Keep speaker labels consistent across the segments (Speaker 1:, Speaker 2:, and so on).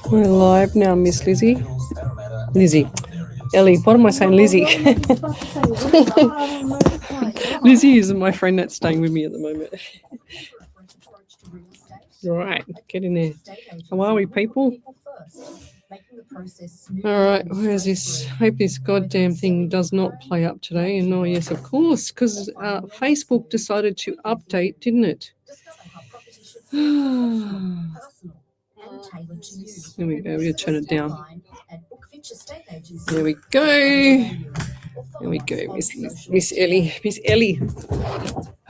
Speaker 1: We're live now, Miss Lizzie. Ellie, what am I saying, Lizzie? Lizzie is my friend that's staying with me at the moment. Right, get in there. How are we, people? All right, where's this? Hope this goddamn thing does not play up today. And oh, yes, of course, because Facebook decided to update, didn't it? There we go. We'll turn it down. There we go. There we go, Miss Ellie. Miss Ellie.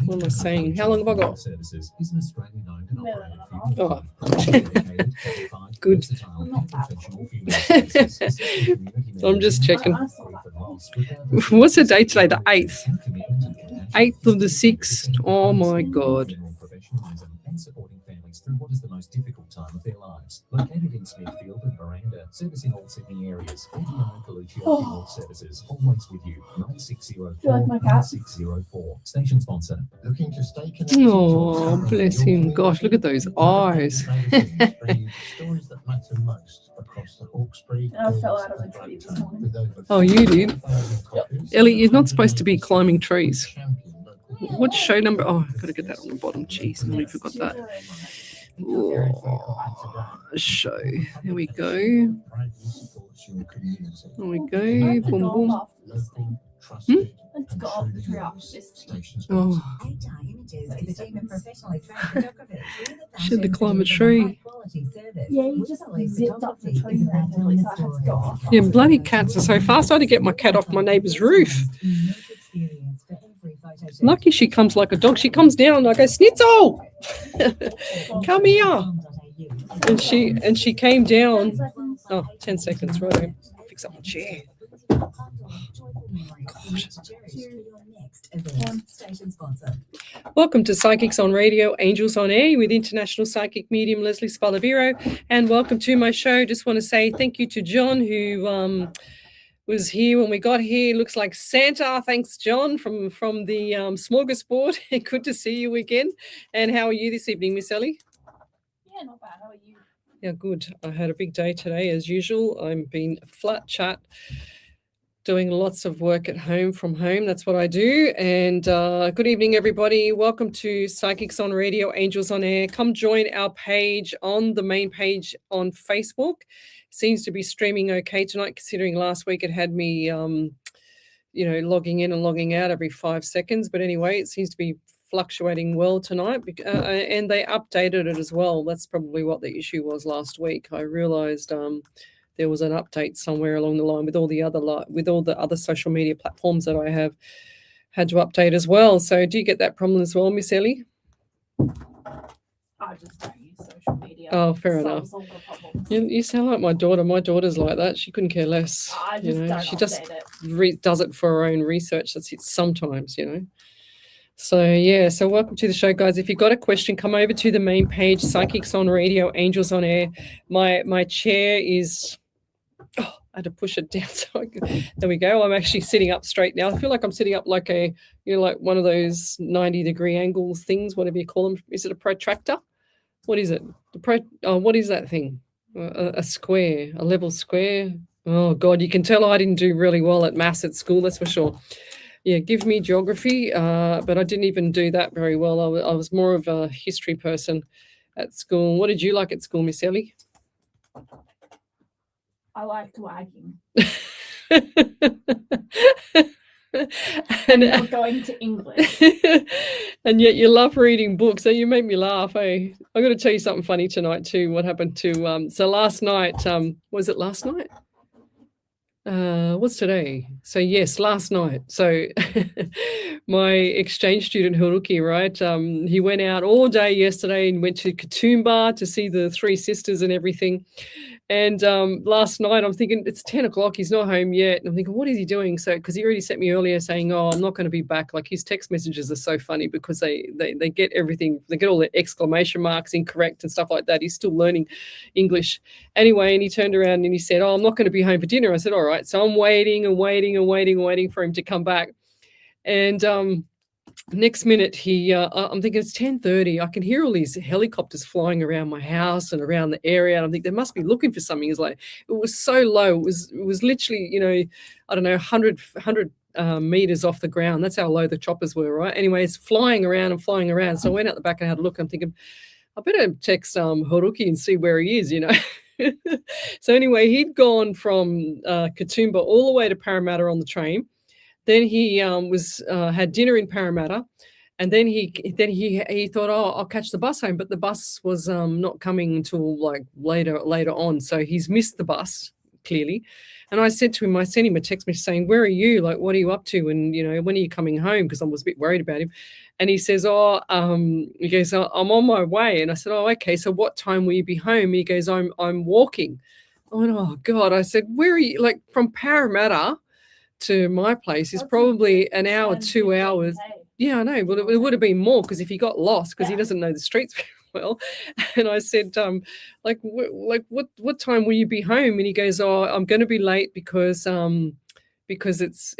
Speaker 1: What am I saying? How long have I got? Oh. Good. I'm just checking. What's the date today? The 8th. 8th of the 6th. Oh, my God.
Speaker 2: Supporting families through what is the most difficult time of their lives. Located in Smithfield and Miranda, servicing all Sydney areas. ADI Collegiate Funeral Services, always with you. 9604. Station sponsor. Looking to stay connected.
Speaker 1: Oh, bless him. Gosh, look at those eyes.
Speaker 2: Stories that matter most across the Hawkesbury.
Speaker 3: I fell out of a tree this morning.
Speaker 1: Oh, you did? Ellie, you're not supposed to be climbing trees. What show number? Oh, I've got to get that on the bottom. Jeez, I nearly forgot that. Oh, show. There we go. There we go. Boom, boom.
Speaker 3: Let's go off the tree after this.
Speaker 1: Oh. She had to climb a tree.
Speaker 3: Yeah, you just zipped up the tree randomly, so I had to go off.
Speaker 1: Yeah, bloody cats are so fast. I had to get my cat off my neighbour's roof. Lucky she comes like a dog. She comes down and I go, Schnitzel, come here. And she came down. Oh, 10 seconds, right? Fix up my chair. Oh, God. Welcome to Psychics on Radio, Angels on Air with international psychic medium Lesley Spaliviero, and welcome to my show. Just want to say thank you to John who was here when we got here. Looks like Santa. Thanks, John, from the smorgasbord. Good to see you again. And how are you this evening, Miss Ellie?
Speaker 3: Yeah, not bad. How are you?
Speaker 1: Yeah, good. I had a big day today, as usual. I've been flat chat, doing lots of work at home from home. That's what I do. And good evening, everybody. Welcome to Psychics on Radio, Angels on Air. Come join our page on the main page on Facebook. Seems to be streaming okay tonight, considering last week it had me, logging in and logging out every 5 seconds. But anyway, it seems to be fluctuating well tonight, and they updated it as well. That's probably what the issue was last week. I realised there was an update somewhere along the line with all the other social media platforms that I have had to update as well. So do you get that problem as well, Miss Ellie?
Speaker 3: I just don't use social media.
Speaker 1: Oh, fair enough. You sound like my daughter. My daughter's like that. She couldn't care less.
Speaker 3: I just don't
Speaker 1: she just
Speaker 3: it.
Speaker 1: Does it for her own research. That's it sometimes, So, yeah, so welcome to the show, guys. If you've got a question, come over to the main page, Psychics on Radio, Angels on Air. My chair is... Oh, I had to push it down. There we go. I'm actually sitting up straight now. I feel like I'm sitting up like like one of those 90-degree angle things, whatever you call them. Is it a protractor? What is it? What is that thing? A square, a level square. Oh, God, you can tell I didn't do really well at maths at school, that's for sure. Yeah, give me geography, but I didn't even do that very well. I was more of a history person at school. What did you like at school, Miss Ellie?
Speaker 3: I liked wagging.
Speaker 1: and
Speaker 3: not going to English.
Speaker 1: And yet you love reading books. So you make me laugh, eh? I'm going to tell you something funny tonight too. What happened to so last night, was it last night? What's today? So yes, last night. So my exchange student Haruki, right? He went out all day yesterday and went to Katoomba to see the three sisters and everything. And last night I'm thinking it's 10 o'clock. He's not home yet. And I'm thinking, what is he doing? So because he already sent me earlier saying, oh, I'm not going to be back. Like his text messages are so funny because they get everything. They get all the exclamation marks incorrect and stuff like that. He's still learning English. Anyway, and he turned around and he said, oh, I'm not going to be home for dinner. I said, all right. So I'm waiting for him to come back. And next minute, I'm thinking it's 10:30. I can hear all these helicopters flying around my house and around the area. And I think they must be looking for something. It's like, it was so low. It was literally, I don't know, 100 meters off the ground. That's how low the choppers were, right? Anyway, it's flying around and flying around. So I went out the back and had a look. I'm thinking, I better text Haruki and see where he is, So anyway, he'd gone from Katoomba all the way to Parramatta on the train. Then he had dinner in Parramatta, and then he thought, oh, I'll catch the bus home, but the bus was not coming until like later on, so he's missed the bus clearly. And I said to him, I sent him a text message saying, where are you? Like, what are you up to? And when are you coming home? Because I was a bit worried about him. And he says, he goes, I'm on my way. And I said, oh, okay. So what time will you be home? And he goes, I'm walking. I went, oh God. I said, where are you? Like, from Parramatta to my place is probably an hour, 2 hours. Yeah, I know. Well, it would have been more, because if he got lost, because he doesn't know the streets very well. And I said, what time will you be home? And he goes, oh, I'm going to be late because it's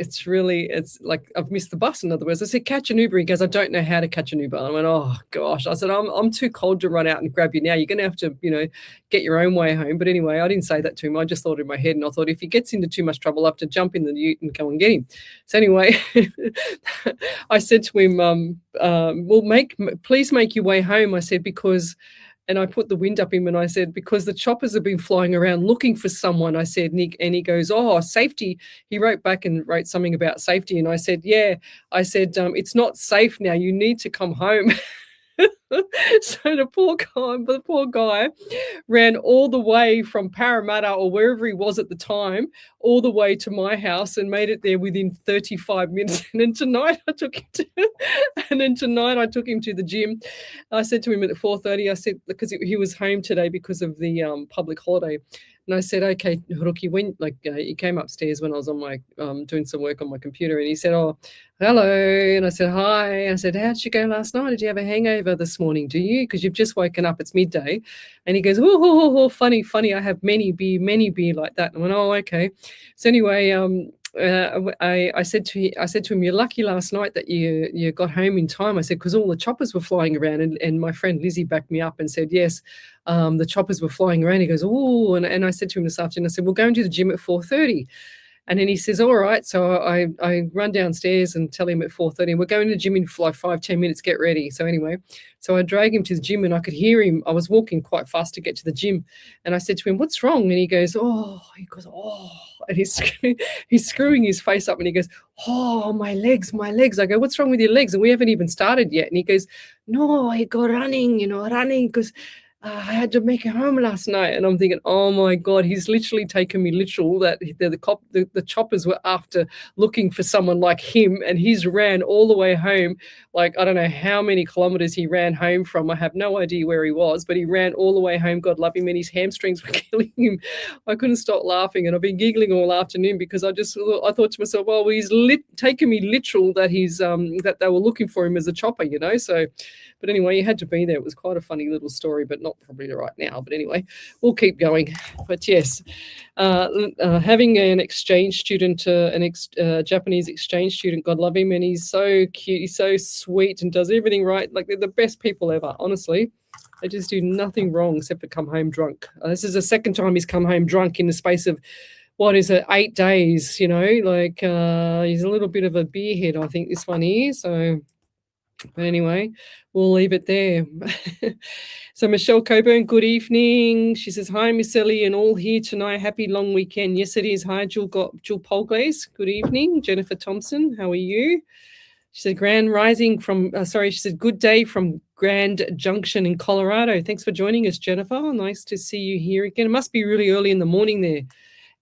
Speaker 1: like I've missed the bus. In other words, I said, catch an Uber. He goes, I don't know how to catch an Uber. I went, oh gosh. I said, I'm too cold to run out and grab you now. You're going to have to, get your own way home. But anyway, I didn't say that to him. I just thought in my head, and I thought, if he gets into too much trouble, I'll have to jump in the ute and go and get him. So anyway, I said to him, please make your way home. I said, and I put the wind up him, and I said, because the choppers have been flying around looking for someone. I said, Nick, and he goes, oh, safety. He wrote back and wrote something about safety. And I said, yeah. I said, it's not safe now. You need to come home. So the poor guy ran all the way from Parramatta or wherever he was at the time, all the way to my house, and made it there within 35 minutes. And then tonight I took him to the gym. I said to him at 4:30, I said, because he was home today because of the public holiday. And I said, okay, Haruki, he came upstairs when I was on my doing some work on my computer, and he said, oh, hello. And I said, hi. I said, how'd you go last night? Did you have a hangover this morning? Do you? Because you've just woken up. It's midday. And he goes, oh, funny. I have many beer like that. And I went, oh, okay. So anyway, I said to him, you're lucky last night that you got home in time. I said, because all the choppers were flying around, and my friend Lizzie backed me up and said, yes, the choppers were flying around. He goes, oh, and I said to him this afternoon, I said, we'll go into the gym at 4:30. And then he says, all right. So I run downstairs and tell him at 4:30, we're going to the gym in like 5-10 minutes, get ready. So anyway, so I drag him to the gym, and I could hear him. I was walking quite fast to get to the gym. And I said to him, what's wrong? And he goes, oh, and he's screwing his face up, and he goes, oh, my legs. I go, what's wrong with your legs? And we haven't even started yet. And he goes, no, I go running because I had to make it home last night. And I'm thinking, oh my God, he's literally taken me literal that the choppers were after looking for someone like him, and he's ran all the way home. Like, I don't know how many kilometers he ran home from. I have no idea where he was, but he ran all the way home. God love him. And his hamstrings were killing him. I couldn't stop laughing, and I've been giggling all afternoon because I thought to myself, well, he's taken me literal that that they were looking for him as a chopper, So, but anyway, he had to be there. It was quite a funny little story, but not probably right now. But anyway, we'll keep going. But yes, having an exchange student, Japanese exchange student, God love him, and he's so cute, he's so sweet, and does everything right. Like, they're the best people ever, honestly. They just do nothing wrong except for come home drunk. This is the second time he's come home drunk in the space of, 8 days, he's a little bit of a beerhead, I think, this one here. So, but anyway, we'll leave it there. So Michelle Coburn, good evening. She says, hi, Miss Ellie, and all here tonight. Happy long weekend. Yes, it is. Hi, Jill Polglaze. Good evening. Jennifer Thompson, how are you? She said, Grand Rising from, she said, good day from Grand Junction in Colorado. Thanks for joining us, Jennifer. Nice to see you here again. It must be really early in the morning there.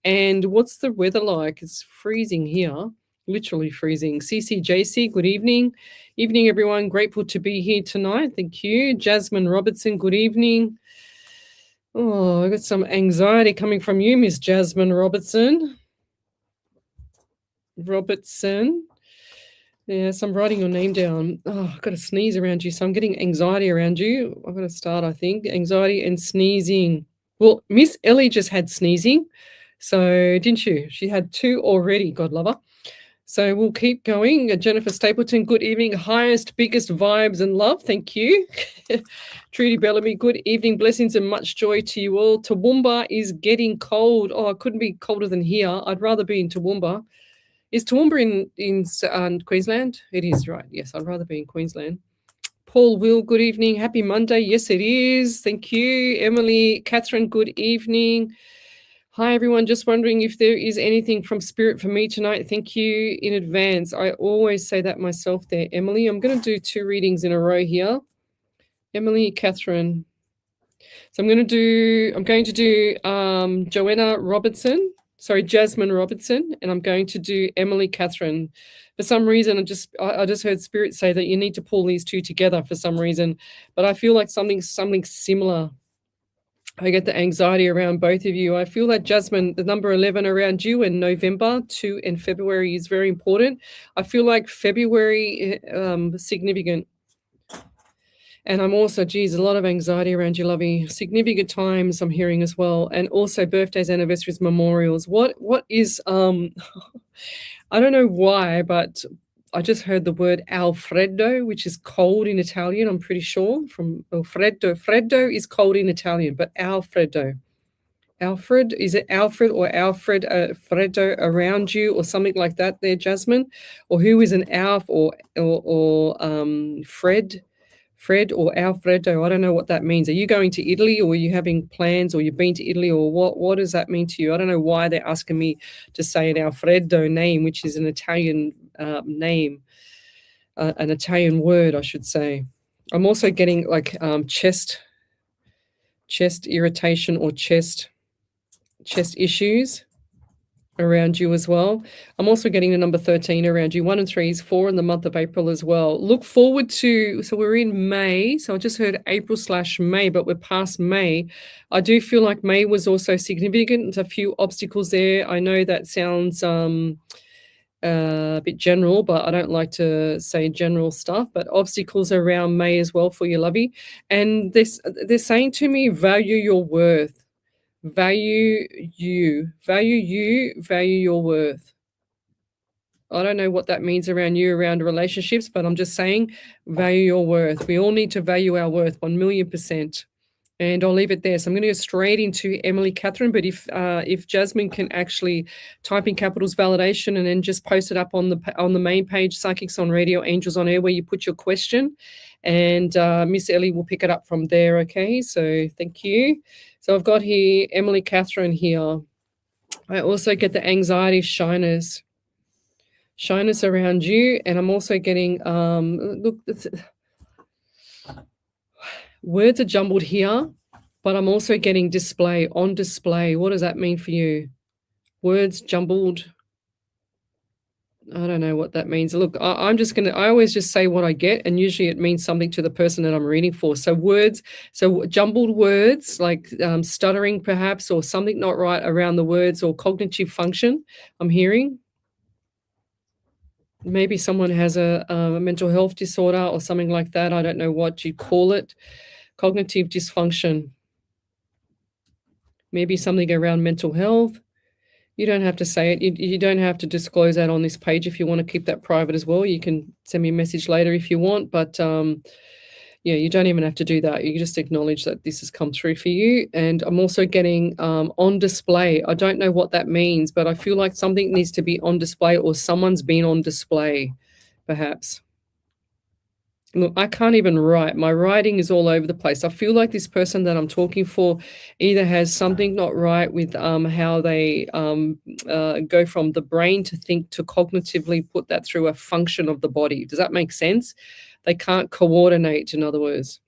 Speaker 1: And what's the weather like? It's freezing here. Literally freezing. CCJC, good evening. Evening, everyone. Grateful to be here tonight. Thank you. Jasmine Robertson, good evening. Oh, I got some anxiety coming from you, Miss Jasmine Robertson. Yes, I'm writing your name down. Oh, I've got to sneeze around you, so I'm getting anxiety around you. I've got to start, I think. Anxiety and sneezing. Well, Miss Ellie just had sneezing. So, didn't you? She had 2 already, God love her. So we'll keep going. Jennifer Stapleton, good evening. Highest, biggest vibes and love. Thank you. Trudy Bellamy, good evening. Blessings and much joy to you all. Toowoomba is getting cold. Oh, it couldn't be colder than here. I'd rather be in Toowoomba. Is Toowoomba in Queensland? It is, right. Yes, I'd rather be in Queensland. Paul Will, good evening. Happy Monday. Yes, it is. Thank you. Emily, Catherine, good evening. Hi, everyone. Just wondering if there is anything from Spirit for me tonight. Thank you in advance. I always say that myself there, Emily. I'm going to do 2 readings in a row here. Emily, Catherine. So I'm going to do Jasmine Robertson, and I'm going to do Emily, Catherine. For some reason, I just heard Spirit say that you need to pull these 2 together for some reason, but I feel like something similar. I get the anxiety around both of you. I feel that Jasmine, the number 11 around you in November, 2 in February is very important. I feel like February significant. And I'm also, a lot of anxiety around you, lovey. Significant times I'm hearing as well. And also birthdays, anniversaries, memorials. What is, I don't know why, but I just heard the word Alfredo, which is cold in Italian, I'm pretty sure, from Alfredo. Freddo is cold in Italian, but Alfredo. Alfred, is it Alfred or Alfred, Freddo around you or something like that there, Jasmine? Or who is an Alf or Fred or Alfredo? I don't know what that means. Are you going to Italy, or are you having plans, or you've been to Italy, or what does that mean to you? I don't know why they're asking me to say an Alfredo name, which is an Italian name, an Italian word, I should say. I'm also getting like chest irritation or chest issues around you as well. I'm also getting the number 13 around you. 1 and 3 is 4 in the month of April as well. Look forward to, so we're in May. So I just heard April/May, but we're past May. I do feel like May was also significant. There's a few obstacles there. I know that sounds a bit general, but I don't like to say general stuff, but obstacles around May as well for you, lovey. And they're saying to me, value your worth. Value your worth. I don't know what that means around relationships, but I'm just saying value your worth. We all need to value our worth 1,000,000%. And I'll leave it there. So I'm going to go straight into Emily, Catherine, but if Jasmine can actually type in capitals validation and then just post it up on the main page, Psychics on Radio, Angels on Air, where you put your question, and Miss Ellie will pick it up from there, okay? So thank you. So I've got here Emily, Catherine here. I also get the anxiety, shyness around you, and I'm also getting, words are jumbled here, but I'm also getting display, on display. What does that mean for you? Words jumbled. I don't know what that means. Look, I always just say what I get, and usually it means something to the person that I'm reading for. So jumbled words, like stuttering perhaps, or something not right around the words, or cognitive function I'm hearing. Maybe someone has a mental health disorder or something like that. I don't know what you call it. Cognitive dysfunction. Maybe something around mental health. You don't have to say it. You don't have to disclose that on this page. If you want to keep that private as well, you can send me a message later if you want. But you don't even have to do that. You can just acknowledge that this has come through for you. And I'm also getting on display. I don't know what that means, but I feel like something needs to be on display, or someone's been on display, perhaps. Look, I can't even write. My writing is all over the place. I feel like this person that I'm talking for either has something not right with how they go from the brain to think to cognitively put that through a function of the body. Does that make sense? They can't coordinate, in other words.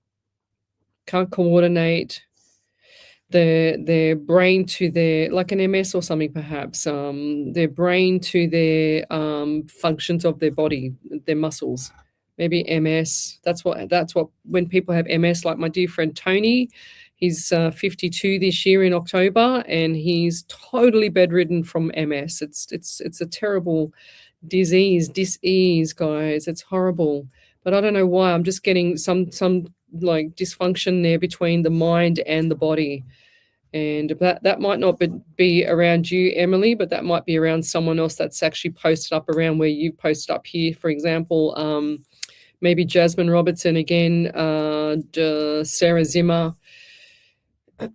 Speaker 1: Can't coordinate their brain to their, like an MS or something perhaps, their brain to their functions of their body, their muscles. Maybe MS. That's what when people have MS, like my dear friend Tony, he's 52 this year in October, and he's totally bedridden from MS. It's a terrible disease, dis-ease, guys. It's horrible. But I don't know why. I'm just getting some like dysfunction there between the mind and the body. And that might not be around you, Emily, but that might be around someone else that's actually posted up around where you posted up here. For example, maybe Jasmine Robertson again, Sarah Zimmer.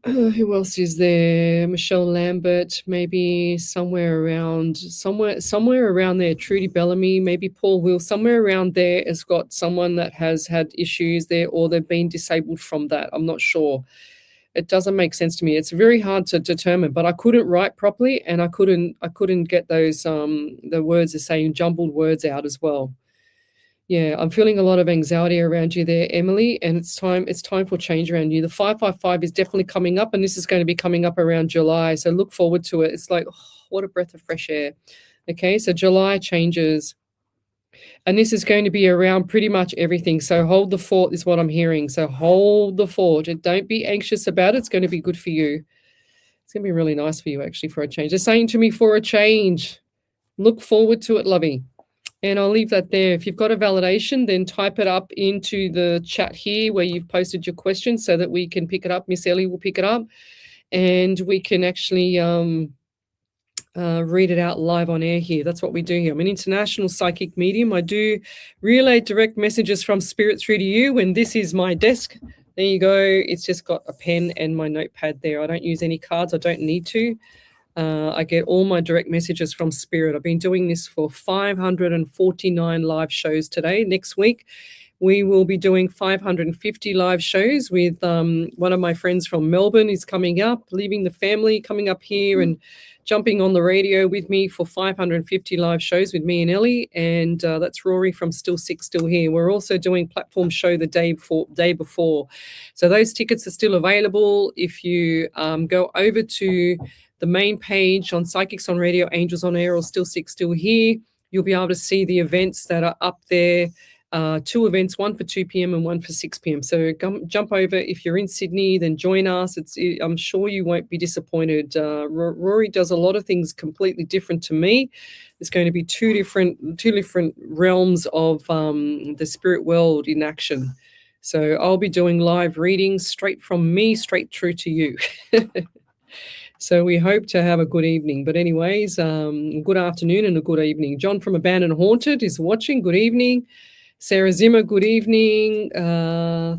Speaker 1: Who else is there? Michelle Lambert, maybe somewhere around there. Trudy Bellamy, maybe Paul Will, somewhere around there has got someone that has had issues there, or they've been disabled from that. I'm not sure. It doesn't make sense to me. It's very hard to determine, but I couldn't write properly, and I couldn't get those the words are saying jumbled words out as well. Yeah, I'm feeling a lot of anxiety around you there, Emily, and it's time for change around you. The 555 is definitely coming up, and this is going to be coming up around July, so look forward to it. It's like, oh, what a breath of fresh air. Okay, so July changes, and this is going to be around pretty much everything. So hold the fort is what I'm hearing. So hold the fort, and don't be anxious about it. It's going to be good for you. It's going to be really nice for you, actually, for a change. They're saying to me, for a change, look forward to it, lovey. And I'll leave that there. If you've got a validation, then type it up into the chat here where you've posted your question so that we can pick it up. Miss Ellie will pick it up, and we can actually read it out live on air here. That's what we do here. I'm an international psychic medium. I do relay direct messages from spirit through to you, and this is my desk. There you go. It's just got a pen and my notepad there. I don't use any cards. I don't need to. I get all my direct messages from spirit. I've been doing this for 549 live shows today. Next week, we will be doing 550 live shows with one of my friends from Melbourne is coming up, leaving the family, coming up here and jumping on the radio with me for 550 live shows with me and Ellie. And that's Rory from Still Sick, Still Here. We're also doing platform show the day before. So those tickets are still available. If you go over to the main page on Psychics on Radio, Angels on Air, or Still Sick, Still Here, you'll be able to see the events that are up there. 2 events, one for 2 p.m. and one for 6 p.m. So jump over. If you're in Sydney, then join us. I'm sure you won't be disappointed. Rory does a lot of things completely different to me. There's going to be two different realms of the spirit world in action. So I'll be doing live readings straight from me, straight through to you. So we hope to have a good evening. But anyways, good afternoon and a good evening. John from Abandoned Haunted is watching. Good evening. Sarah Zimmer, good evening.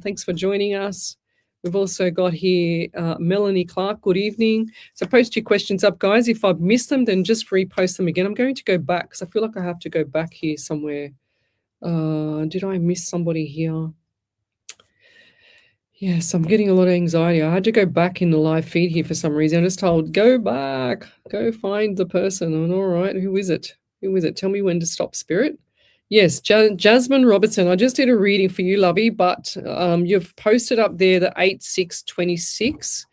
Speaker 1: Thanks for joining us. We've also got here Melanie Clark, good evening. So post your questions up, guys. If I've missed them, then just repost them again. I'm going to go back because I feel like I have to go back here somewhere. Did I miss somebody here? Yes, I'm getting a lot of anxiety. I had to go back in the live feed here for some reason. I just told, go back, go find the person. And all right, who is it? Who is it? Tell me when to stop, spirit. Yes, Jasmine Robertson. I just did a reading for you, lovey, but you've posted up there the 8/6/26.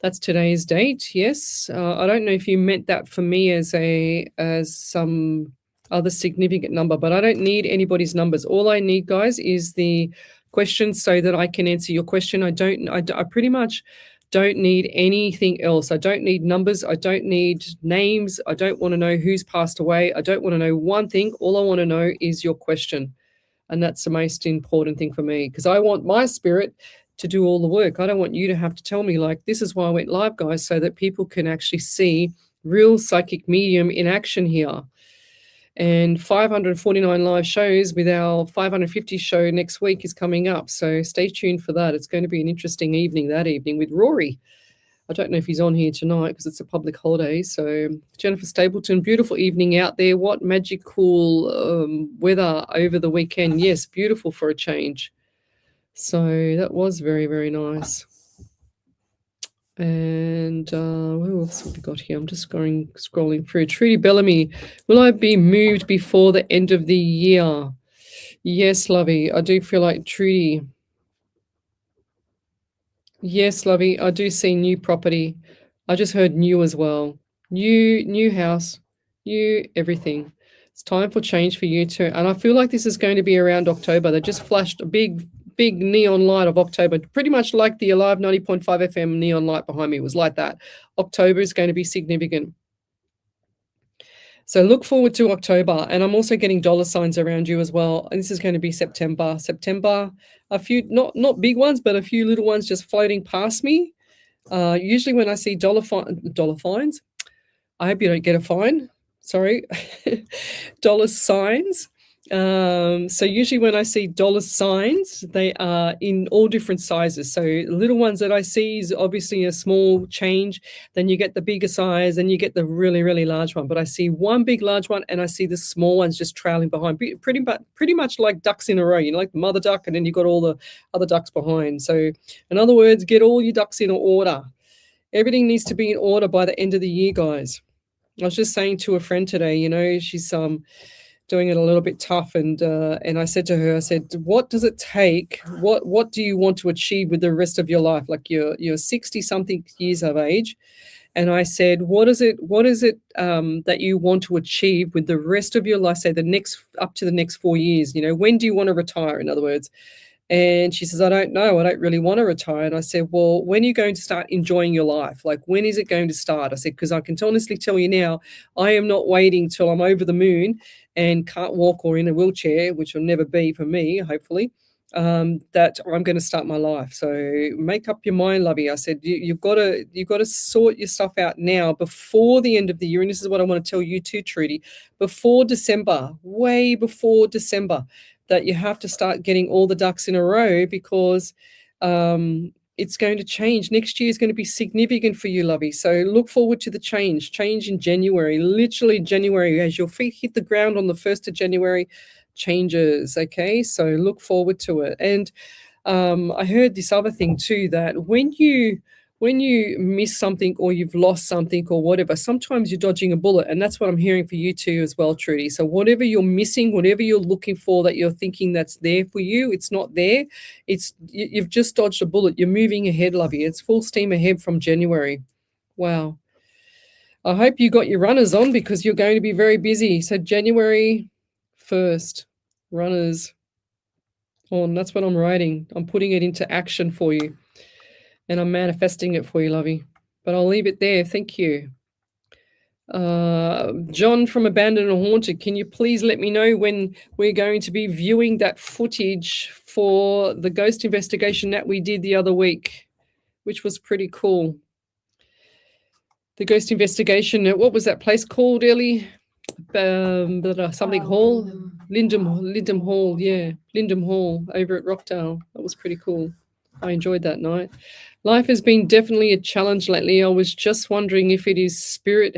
Speaker 1: That's today's date. Yes, I don't know if you meant that for me as some other significant number, but I don't need anybody's numbers. All I need, guys, is the questions so that I can answer your question. I pretty much don't need anything else. I don't need numbers. I don't need names. I don't want to know who's passed away. I don't want to know one thing. All I want to know is your question. And that's the most important thing for me, because I want my spirit to do all the work. I don't want you to have to tell me, like, this is why I went live, guys, so that people can actually see real psychic medium in action here. And 549 live shows with our 550 show next week is coming up. So stay tuned for that. It's going to be an interesting evening that evening with Rory. I don't know if he's on here tonight because it's a public holiday. So Jennifer Stapleton, beautiful evening out there. What magical weather over the weekend. Yes, beautiful for a change. So that was very, very nice. And who else have we got here? I'm just scrolling through. Trudy Bellamy, will I be moved before the end of the year? Yes, lovey. I do feel like Trudy. Yes, lovey. I do see new property. I just heard new as well. New house, new everything. It's time for change for you too. And I feel like this is going to be around October. They just flashed a big neon light of October, pretty much like the Alive 90.5 FM neon light behind me. It was like that. October is going to be significant. So look forward to October. And I'm also getting dollar signs around you as well. And this is going to be September, a few, not big ones, but a few little ones just floating past me. Usually when I see dollar fines, I hope you don't get a fine. Sorry, dollar signs. So usually when I see dollar signs, they are in all different sizes. So little ones that I see is obviously a small change. Then you get the bigger size, and you get the really, really large one. But I see one big, large one, and I see the small ones just trailing behind. Pretty much like ducks in a row. You know, like the mother duck, and then you've got all the other ducks behind. So in other words, get all your ducks in order. Everything needs to be in order by the end of the year, guys. I was just saying to a friend today, you know, she's doing it a little bit tough, and I said to her, I said, what does it take? What do you want to achieve with the rest of your life? Like you're 60 something years of age, and I said, what is it that you want to achieve with the rest of your life? Say up to the next 4 years. You know, when do you want to retire? In other words. And she says, I don't know. I don't really want to retire. And I said, well, when are you going to start enjoying your life? Like, when is it going to start? I said, because I can honestly tell you now, I am not waiting till I'm over the moon and can't walk or in a wheelchair, which will never be for me, hopefully, that I'm going to start my life. So make up your mind, lovey. I said, you've got to sort your stuff out now before the end of the year. And this is what I want to tell you too, Trudy, before December, way before December, that you have to start getting all the ducks in a row, because it's going to change. Next year is going to be significant for you, lovey. So look forward to the change in January, literally January. As your feet hit the ground on the 1st of January, changes, okay? So look forward to it. And I heard this other thing too, that when you miss something or you've lost something or whatever, sometimes you're dodging a bullet. And that's what I'm hearing for you too as well, Trudy. So whatever you're missing, whatever you're looking for that you're thinking that's there for you, it's not there. You've just dodged a bullet. You're moving ahead, lovey. It's full steam ahead from January. Wow. I hope you got your runners on, because you're going to be very busy. So January 1st, runners on. That's what I'm writing. I'm putting it into action for you. And I'm manifesting it for you, lovey. But I'll leave it there. Thank you. John from Abandoned and Haunted, can you please let me know when we're going to be viewing that footage for the ghost investigation that we did the other week, which was pretty cool. The ghost investigation, what was that place called, Ellie? Something Hall? Lindham Hall, yeah. Lindham Hall over at Rockdale. That was pretty cool. I enjoyed that night. Life has been definitely a challenge lately. I was just wondering if Spirit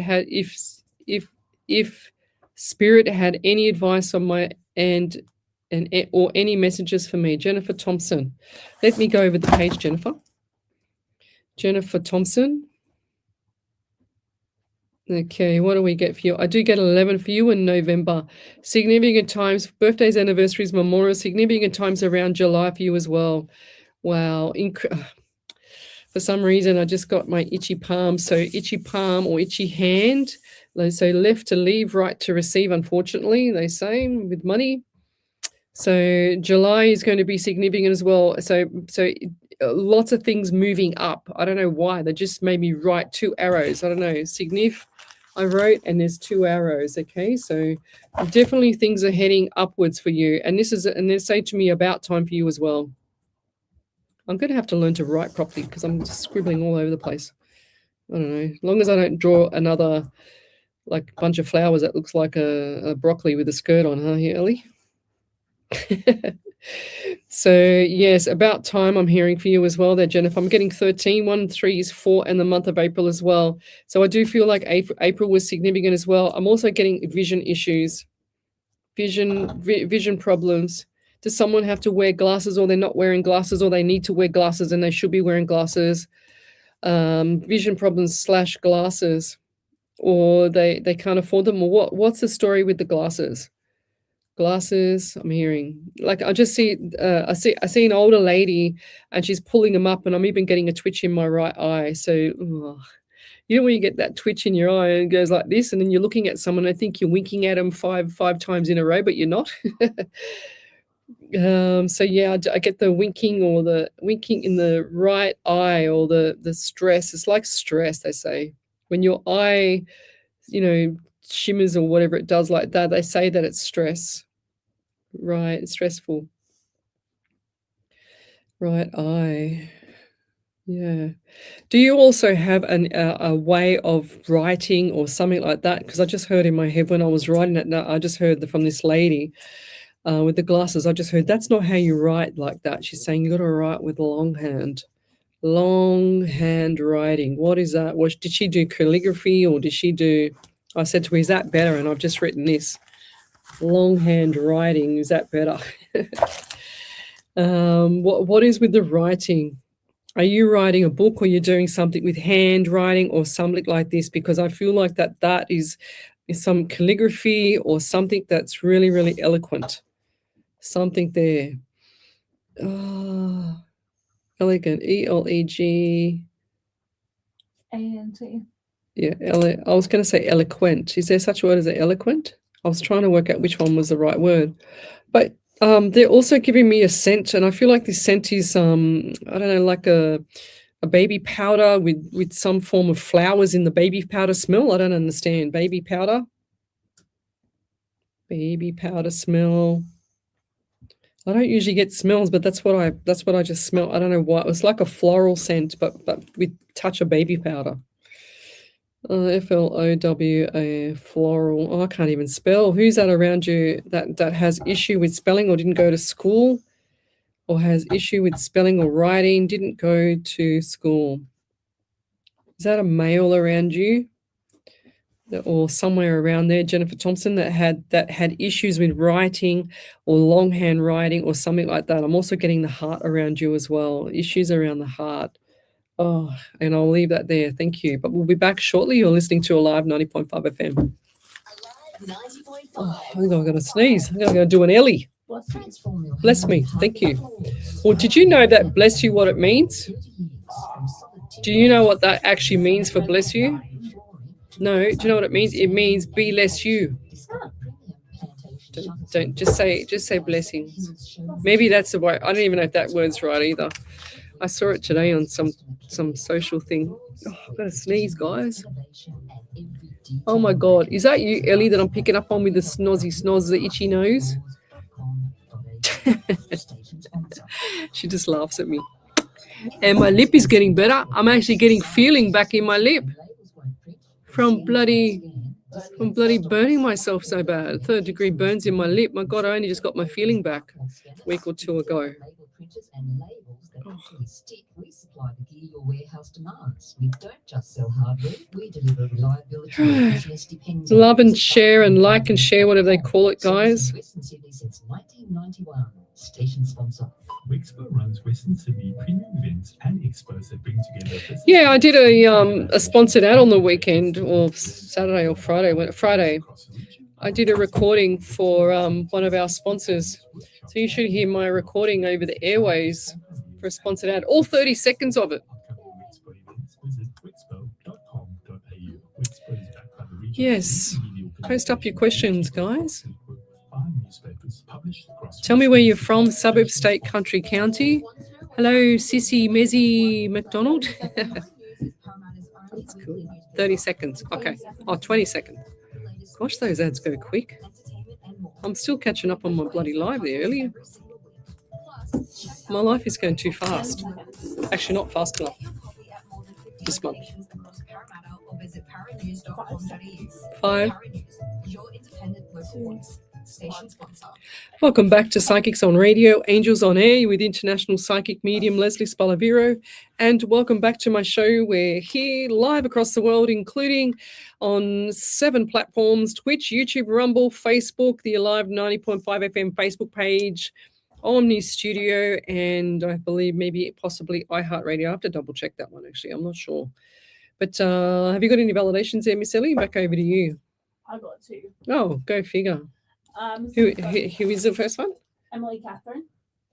Speaker 1: had any advice on my and or any messages for me. Jennifer Thompson. Let me go over the page, Jennifer. Jennifer Thompson. Okay, what do we get for you? I do get 11 for you in November. Significant times, birthdays, anniversaries, memorials, significant times around July for you as well. Wow. For some reason, I just got my itchy palm. So itchy palm or itchy hand. So left to leave, right to receive, unfortunately, they say, with money. So July is going to be significant as well. So lots of things moving up. I don't know why. They just made me write 2 arrows. I don't know. Signif, I wrote, and there's 2 arrows. Okay, so definitely things are heading upwards for you. And they're saying to me about time for you as well. I'm going to have to learn to write properly, because I'm just scribbling all over the place. I don't know. As long as I don't draw another like bunch of flowers that looks like a broccoli with a skirt on, huh, Ellie? So yes, about time I'm hearing for you as well there, Jennifer. I'm getting 13, 1, 3 is 4, and the month of April as well. So I do feel like April was significant as well. I'm also getting vision issues, vision problems. Does someone have to wear glasses, or they're not wearing glasses, or they need to wear glasses and they should be wearing glasses? Vision problems / glasses, or they can't afford them, or what's the story with the glasses? Glasses, I'm hearing. Like I just see, I see an older lady, and she's pulling them up, and I'm even getting a twitch in my right eye. So, you know when you get that twitch in your eye and it goes like this, and then you're looking at someone, I think you're winking at them five times in a row, but you're not. So yeah, I get the winking, or the winking in the right eye, or the stress. It's like stress, they say. When your eye, shimmers or whatever it does like that, they say that it's stress. Right, it's stressful. Right eye. Yeah. Do you also have a way of writing or something like that? Because I just heard in my head when I was writing it, I just heard from this lady with the glasses. I just heard that's not how you write like that. She's saying you got to write with long hand writing. What is that? Did she do calligraphy or did she do? I said to her, "Is that better?" And I've just written this long hand writing. Is that better? What is with the writing? Are you writing a book or you're doing something with handwriting or something like this? Because I feel like that is some calligraphy or something that's really, really eloquent. Something there. Oh, elegant. E-L-E-G.
Speaker 3: A-N-T.
Speaker 1: Yeah, I was going to say eloquent. Is there such a word as eloquent? I was trying to work out which one was the right word. But they're also giving me a scent, and I feel like this scent is, I don't know, like a baby powder with some form of flowers in the baby powder smell. I don't understand. Baby powder smell. I don't usually get smells, but that's what I just smell. I don't know why. It was like a floral scent, but with touch of baby powder. Flowa, floral. Oh, I can't even spell. Who's that around you that has issue with spelling or didn't go to school or has issue with spelling or writing, didn't go to school? Is that a male around you or somewhere around there, Jennifer Thompson, that had issues with writing or longhand writing or something like that? I'm also getting the heart around you as well, issues around the heart. Oh, and I'll leave that there. Thank you. But we'll be back shortly. You're listening to Alive 90.5 FM. Oh, I think I'm going to sneeze. I'm going to do an Ellie. Bless me. Thank you. Well, did you know that bless you what it means? Do you know what that actually means for bless you? No. Do you know what it means? It means be less you. Don't just say blessings. Maybe that's the way. I don't even know if that word's right either. I saw it today on some social thing. Oh, I've got to sneeze, guys. Oh my God. Is that you, Ellie, that I'm picking up on with the snoz, the itchy nose? She just laughs at me. And my lip is getting better. I'm actually getting feeling back in my lip from bloody burning myself so bad. 3rd degree burns in my lip. My God, I only just got my feeling back a week or two ago.
Speaker 4: We supply the gear your warehouse demands. We don't just sell hardware, we deliver reliability your business depends on.
Speaker 1: Love and share and like and share, whatever they call it, guys.
Speaker 4: Western Sydney since 1991. Station sponsor.
Speaker 2: Wexpo runs Western Sydney premium events and expos that bring together.
Speaker 1: Yeah, I did a sponsored ad on the weekend, or Saturday or Friday. Friday, I did a recording for one of our sponsors. So you should hear my recording over the airways for a sponsored ad. All 30 seconds of it. Yes. Post up your questions, guys. Tell me where you're from, suburb, state, country, county. Hello, Sissy, Mezzy, McDonald. That's cool. 30 seconds. Okay. Oh, 20 seconds. Gosh, those ads go quick. I'm still catching up on my bloody live there earlier. My life is going too fast. Actually, not fast enough. This month. 5. Welcome back to Psychics on Radio, Angels on Air with international psychic medium Lesley Spaliviero. And welcome back to my show. We're here live across the world, including on 7 platforms: Twitch, YouTube, Rumble, Facebook, the Alive 90.5 FM Facebook page, Omni Studio, and I believe maybe possibly iHeartRadio. I have to double check that one, actually. I'm not sure. But have you got any validations there, Miss Ellie? Back over to you.
Speaker 3: I got 2.
Speaker 1: Oh, go figure. Who is the first one?
Speaker 3: Emily Catherine.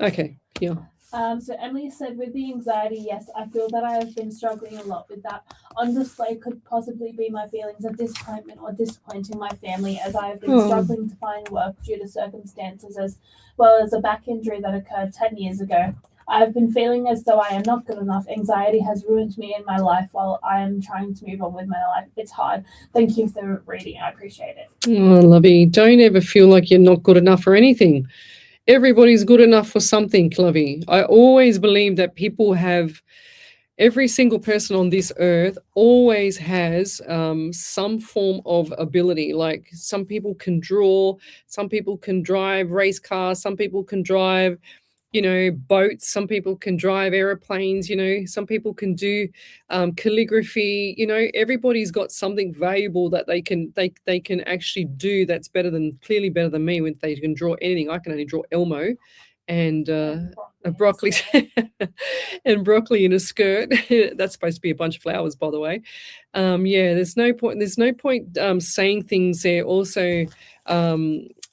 Speaker 1: Okay, yeah.
Speaker 3: So Emily said, with the anxiety, yes, I feel that I have been struggling a lot with that. On display could possibly be my feelings of disappointment or disappointing my family, as I have been struggling to find work due to circumstances, as well as a back injury that occurred 10 years ago. I have been feeling as though I am not good enough. Anxiety has ruined me in my life while I am trying to move on with my life. It's hard. Thank you for reading. I appreciate it.
Speaker 1: Oh, Lovey, don't ever feel like you're not good enough for anything. Everybody's good enough for something, Lovey. I always believe that people have every single person on this earth always has some form of ability. Like some people can draw, some people can drive race cars, some people can drive, boats, some people can drive airplanes, some people can do calligraphy. Everybody's got something valuable that they can actually do that's clearly better than me. When they can draw anything, I can only draw Elmo and broccoli and broccoli in a skirt. That's supposed to be a bunch of flowers, by the way. There's no point saying things there also,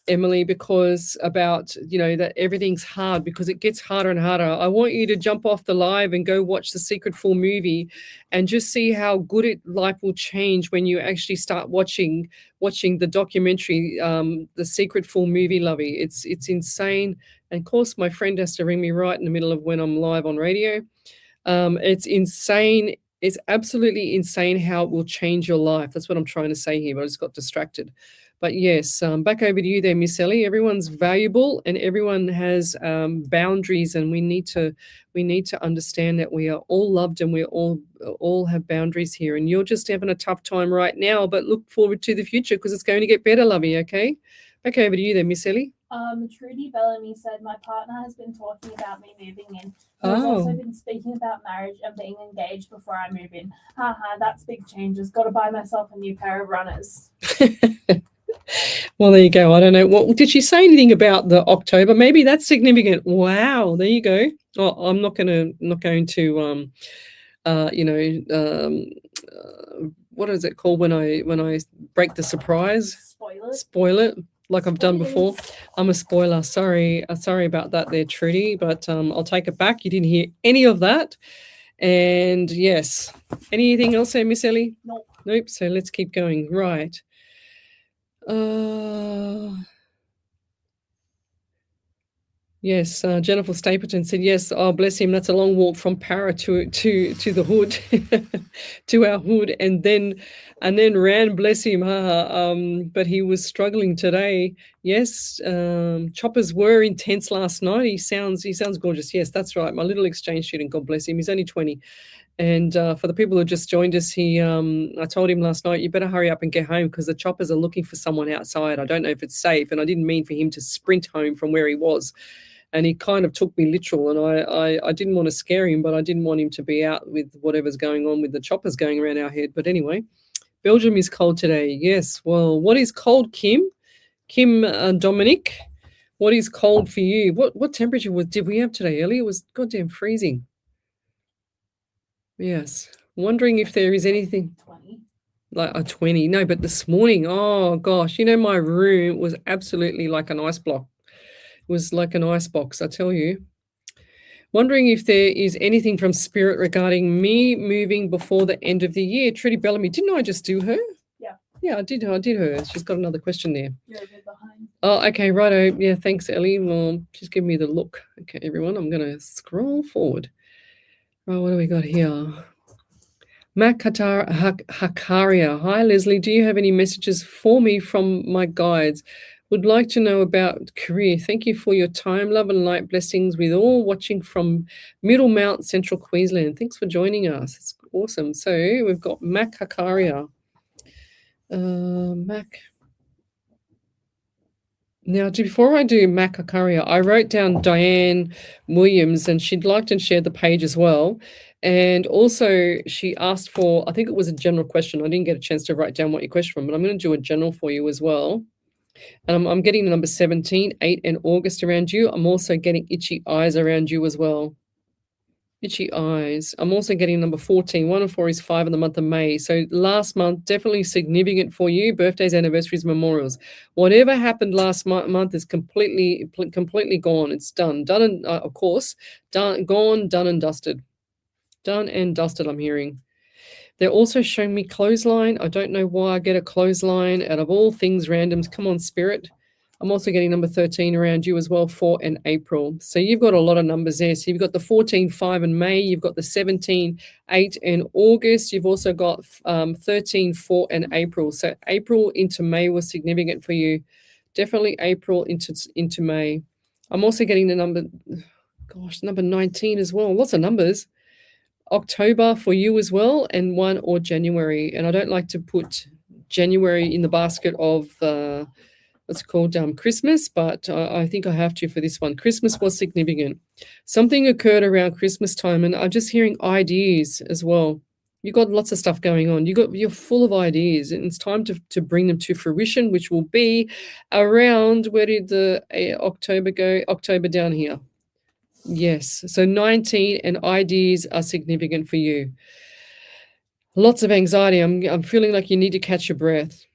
Speaker 1: Emily, because about that everything's hard, because it gets harder and harder. I want you to jump off the live and go watch the Secret Full movie and just see how good life will change when you actually start watching the documentary, the Secret Full movie, Lovey. It's insane. And of course, my friend has to ring me right in the middle of when I'm live on radio. It's insane. It's absolutely insane how it will change your life. That's what I'm trying to say here, but I just got distracted. But yes, back over to you there, Miss Ellie. Everyone's valuable and everyone has boundaries, and we need to understand that we are all loved and we all have boundaries here. And you're just having a tough time right now, but look forward to the future because it's going to get better, lovey. Okay, back over to you there, Miss Ellie.
Speaker 3: Trudy Bellamy said, my partner has been talking about me moving in. He's also been speaking about marriage and being engaged before I move in. That's big changes. Got to buy myself a new pair of runners.
Speaker 1: Well, there you go. I don't know. What did she say anything about the October? Maybe that's significant. Wow, there you go. Oh, I'm not going to what is it called when I break the surprise? Spoil it. Like I've done before. I'm a spoiler. Sorry about that there, Trudy, but I'll take it back. You didn't hear any of that. And yes. Anything else there, Miss Ellie? Nope. So let's keep going. Right. Yes, Jennifer Stapleton said yes. Oh, bless him. That's a long walk from Para to the hood, to our hood, and then ran. Bless him. But he was struggling today. Yes, choppers were intense last night. He sounds gorgeous. Yes, that's right. My little exchange student. God bless him. He's only 20. And for the people who just joined us, I told him last night, you better hurry up and get home because the choppers are looking for someone outside. I don't know if it's safe, and I didn't mean for him to sprint home from where he was. And he kind of took me literal, and I didn't want to scare him, but I didn't want him to be out with whatever's going on with the choppers going around our head. But anyway, Belgium is cold today. Yes. Well, what is cold, Kim? Dominic, what is cold for you? What temperature did we have today, Ellie? It was goddamn freezing. Yes. Wondering if there is anything
Speaker 3: 20.
Speaker 1: Like a 20. No, but this morning, oh gosh, my room was absolutely like an ice block. It was like an ice box, I tell you. Wondering if there is anything from Spirit regarding me moving before the end of the year. Trudy Bellamy, didn't I just do her?
Speaker 3: Yeah.
Speaker 1: Yeah, I did her. She's got another question there.
Speaker 3: You're a bit behind.
Speaker 1: Oh, okay, righto. Yeah, thanks, Ellie. Well, just give me the look. Okay, everyone, I'm going to scroll forward. Oh, what do we got here? Mac Hakaria. Hi, Leslie. Do you have any messages for me from my guides? Would like to know about career. Thank you for your time. Love and light blessings with all watching from Middlemount, Central Queensland. Thanks for joining us. It's awesome. So we've got Mac Hakaria. Mac. Now, before I do Mac Hakaria, I wrote down Diane Williams, and she'd like to share the page as well. And also, she asked for, I think it was a general question. I didn't get a chance to write down what your question was, but I'm going to do a general for you as well. And I'm getting the number 17, 8, and August around you. I'm also getting itchy eyes around you as well. Itchy eyes. I'm also getting number 14. 1 and 4 is 5 in the month of May. So last month, definitely significant for you. Birthdays, anniversaries, memorials. Whatever happened last month is completely gone. It's done. Done and, of course, gone, done and dusted. Done and dusted, I'm hearing. They're also showing me clothesline. I don't know why I get a clothesline out of all things randoms. Come on, Spirit. I'm also getting number 13 around you as well, 4 and April. So you've got a lot of numbers there. So you've got the 14, 5 in May. You've got the 17, 8 in August. You've also got 13, 4 and April. So April into May was significant for you. Definitely April into May. I'm also getting the number 19 as well. Lots of numbers. October for you as well, and 1 or January. And I don't like to put January in the basket of what's called Christmas, but I think I have to for this one. Christmas was significant. Something occurred around Christmas time, and I'm just hearing ideas as well. You got lots of stuff going on. You're full of ideas, and it's time to bring them to fruition, which will be around, where did the October go? October down here. Yes. So 19 and ideas are significant for you. Lots of anxiety. I'm feeling like you need to catch your breath.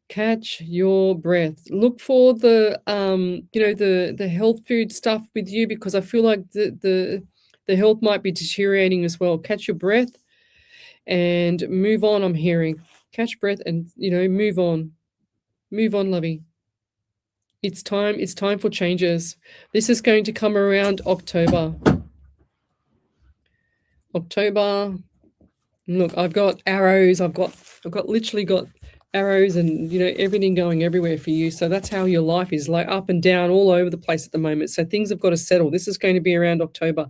Speaker 1: Catch your breath. Look for the the health food stuff with you, because I feel like the health might be deteriorating as well. Catch your breath and move on. I'm hearing catch breath and move on. Move on, lovey. It's time for changes. This is going to come around October. Look, I've got arrows. I've got literally got arrows and everything going everywhere for you. So that's how your life is, like up and down all over the place at the moment. So things have got to settle. This is going to be around October.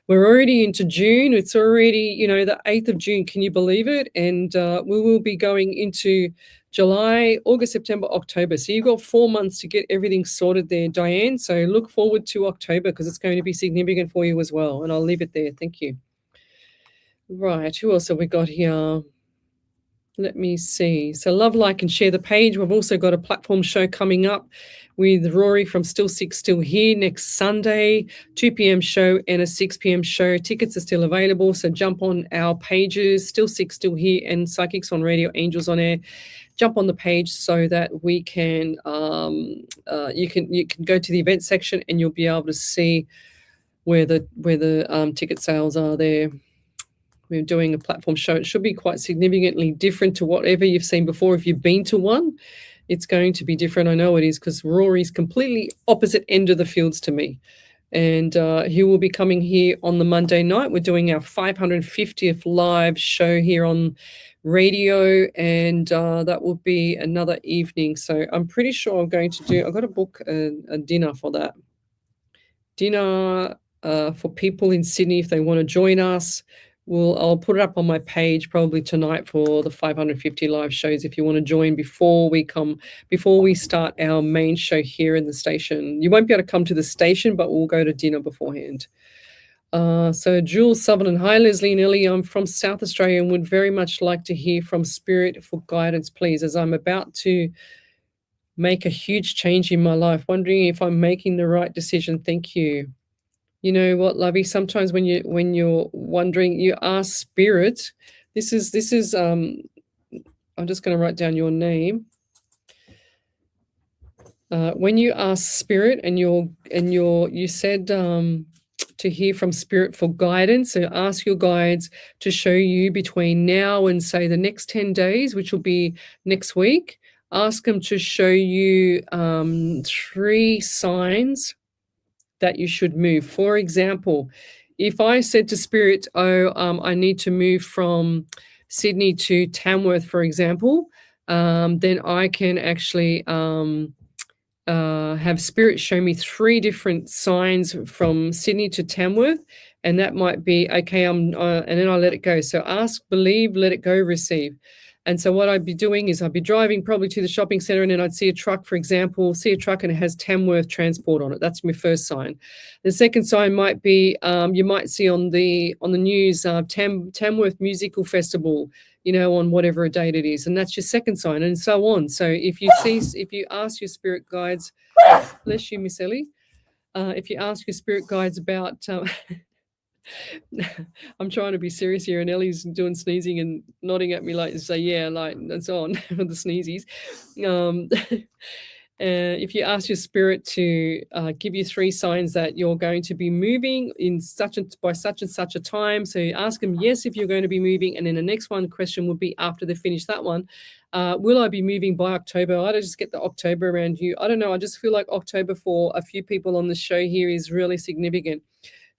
Speaker 1: We're already into June. It's already the 8th of June. Can you believe it? And we will be going into July, August, September, October. So you've got 4 months to get everything sorted there, Diane. So look forward to October, because it's going to be significant for you as well. And I'll leave it there. Thank you. Right, who else have we got here? Let me see. So love, like, and share the page. We've also got a platform show coming up with Rory from Still Sick, Still Here next Sunday, 2 p.m. show and a 6 p.m. show. Tickets are still available, so jump on our pages, Still Sick, Still Here, and Psychics on Radio, Angels on Air. Jump on the page so that we can you can go to the event section and you'll be able to see where the ticket sales are there. We're doing a platform show. It should be quite significantly different to whatever you've seen before. If you've been to one, it's going to be different. I know it is, because Rory's completely opposite end of the fields to me. And he will be coming here on the Monday night. We're doing our 550th live show here on radio, and that will be another evening. So I'm pretty sure I've got to book a dinner for that. Dinner for people in Sydney if they want to join us. I'll put it up on my page probably tonight for the 550 live shows if you want to join before we start our main show here in the station. You won't be able to come to the station, but we'll go to dinner beforehand. So Jules Sutherland, hi Leslie and Ellie, I'm from South Australia and would very much like to hear from Spirit for guidance, please, as I'm about to make a huge change in my life. Wondering if I'm making the right decision. Thank you. You know what, lovey? Sometimes when you're wondering, you ask Spirit. This is I'm just going to write down your name. When you ask Spirit and you said to hear from Spirit for guidance, so ask your guides to show you between now and say the next 10 days, which will be next week. Ask them to show you 3 signs that you should move. For example, if I said to Spirit, I need to move from Sydney to Tamworth, for example, then I can actually have Spirit show me 3 different signs from Sydney to Tamworth, and that might be, okay, and then I let it go. So ask, believe, let it go, receive. And so what I'd be doing is I'd be driving probably to the shopping centre, and then I'd see a truck, for example, and it has Tamworth Transport on it. That's my first sign. The second sign might be you might see on the news Tamworth Musical Festival, on whatever date it is, and that's your second sign, and so on. So if you ask your spirit guides, bless you, Miss Ellie, if you ask your spirit guides about I'm trying to be serious here, and Ellie's doing sneezing and nodding at me like to say, yeah, like, and so on with the sneezies. If you ask your spirit to give you 3 signs that you're going to be moving by such and such a time, so you ask them yes if you're going to be moving, and then the next question would be after they finish that one, will I be moving by October? I don't just get the October around you. I don't know. I just feel like October for a few people on the show here is really significant.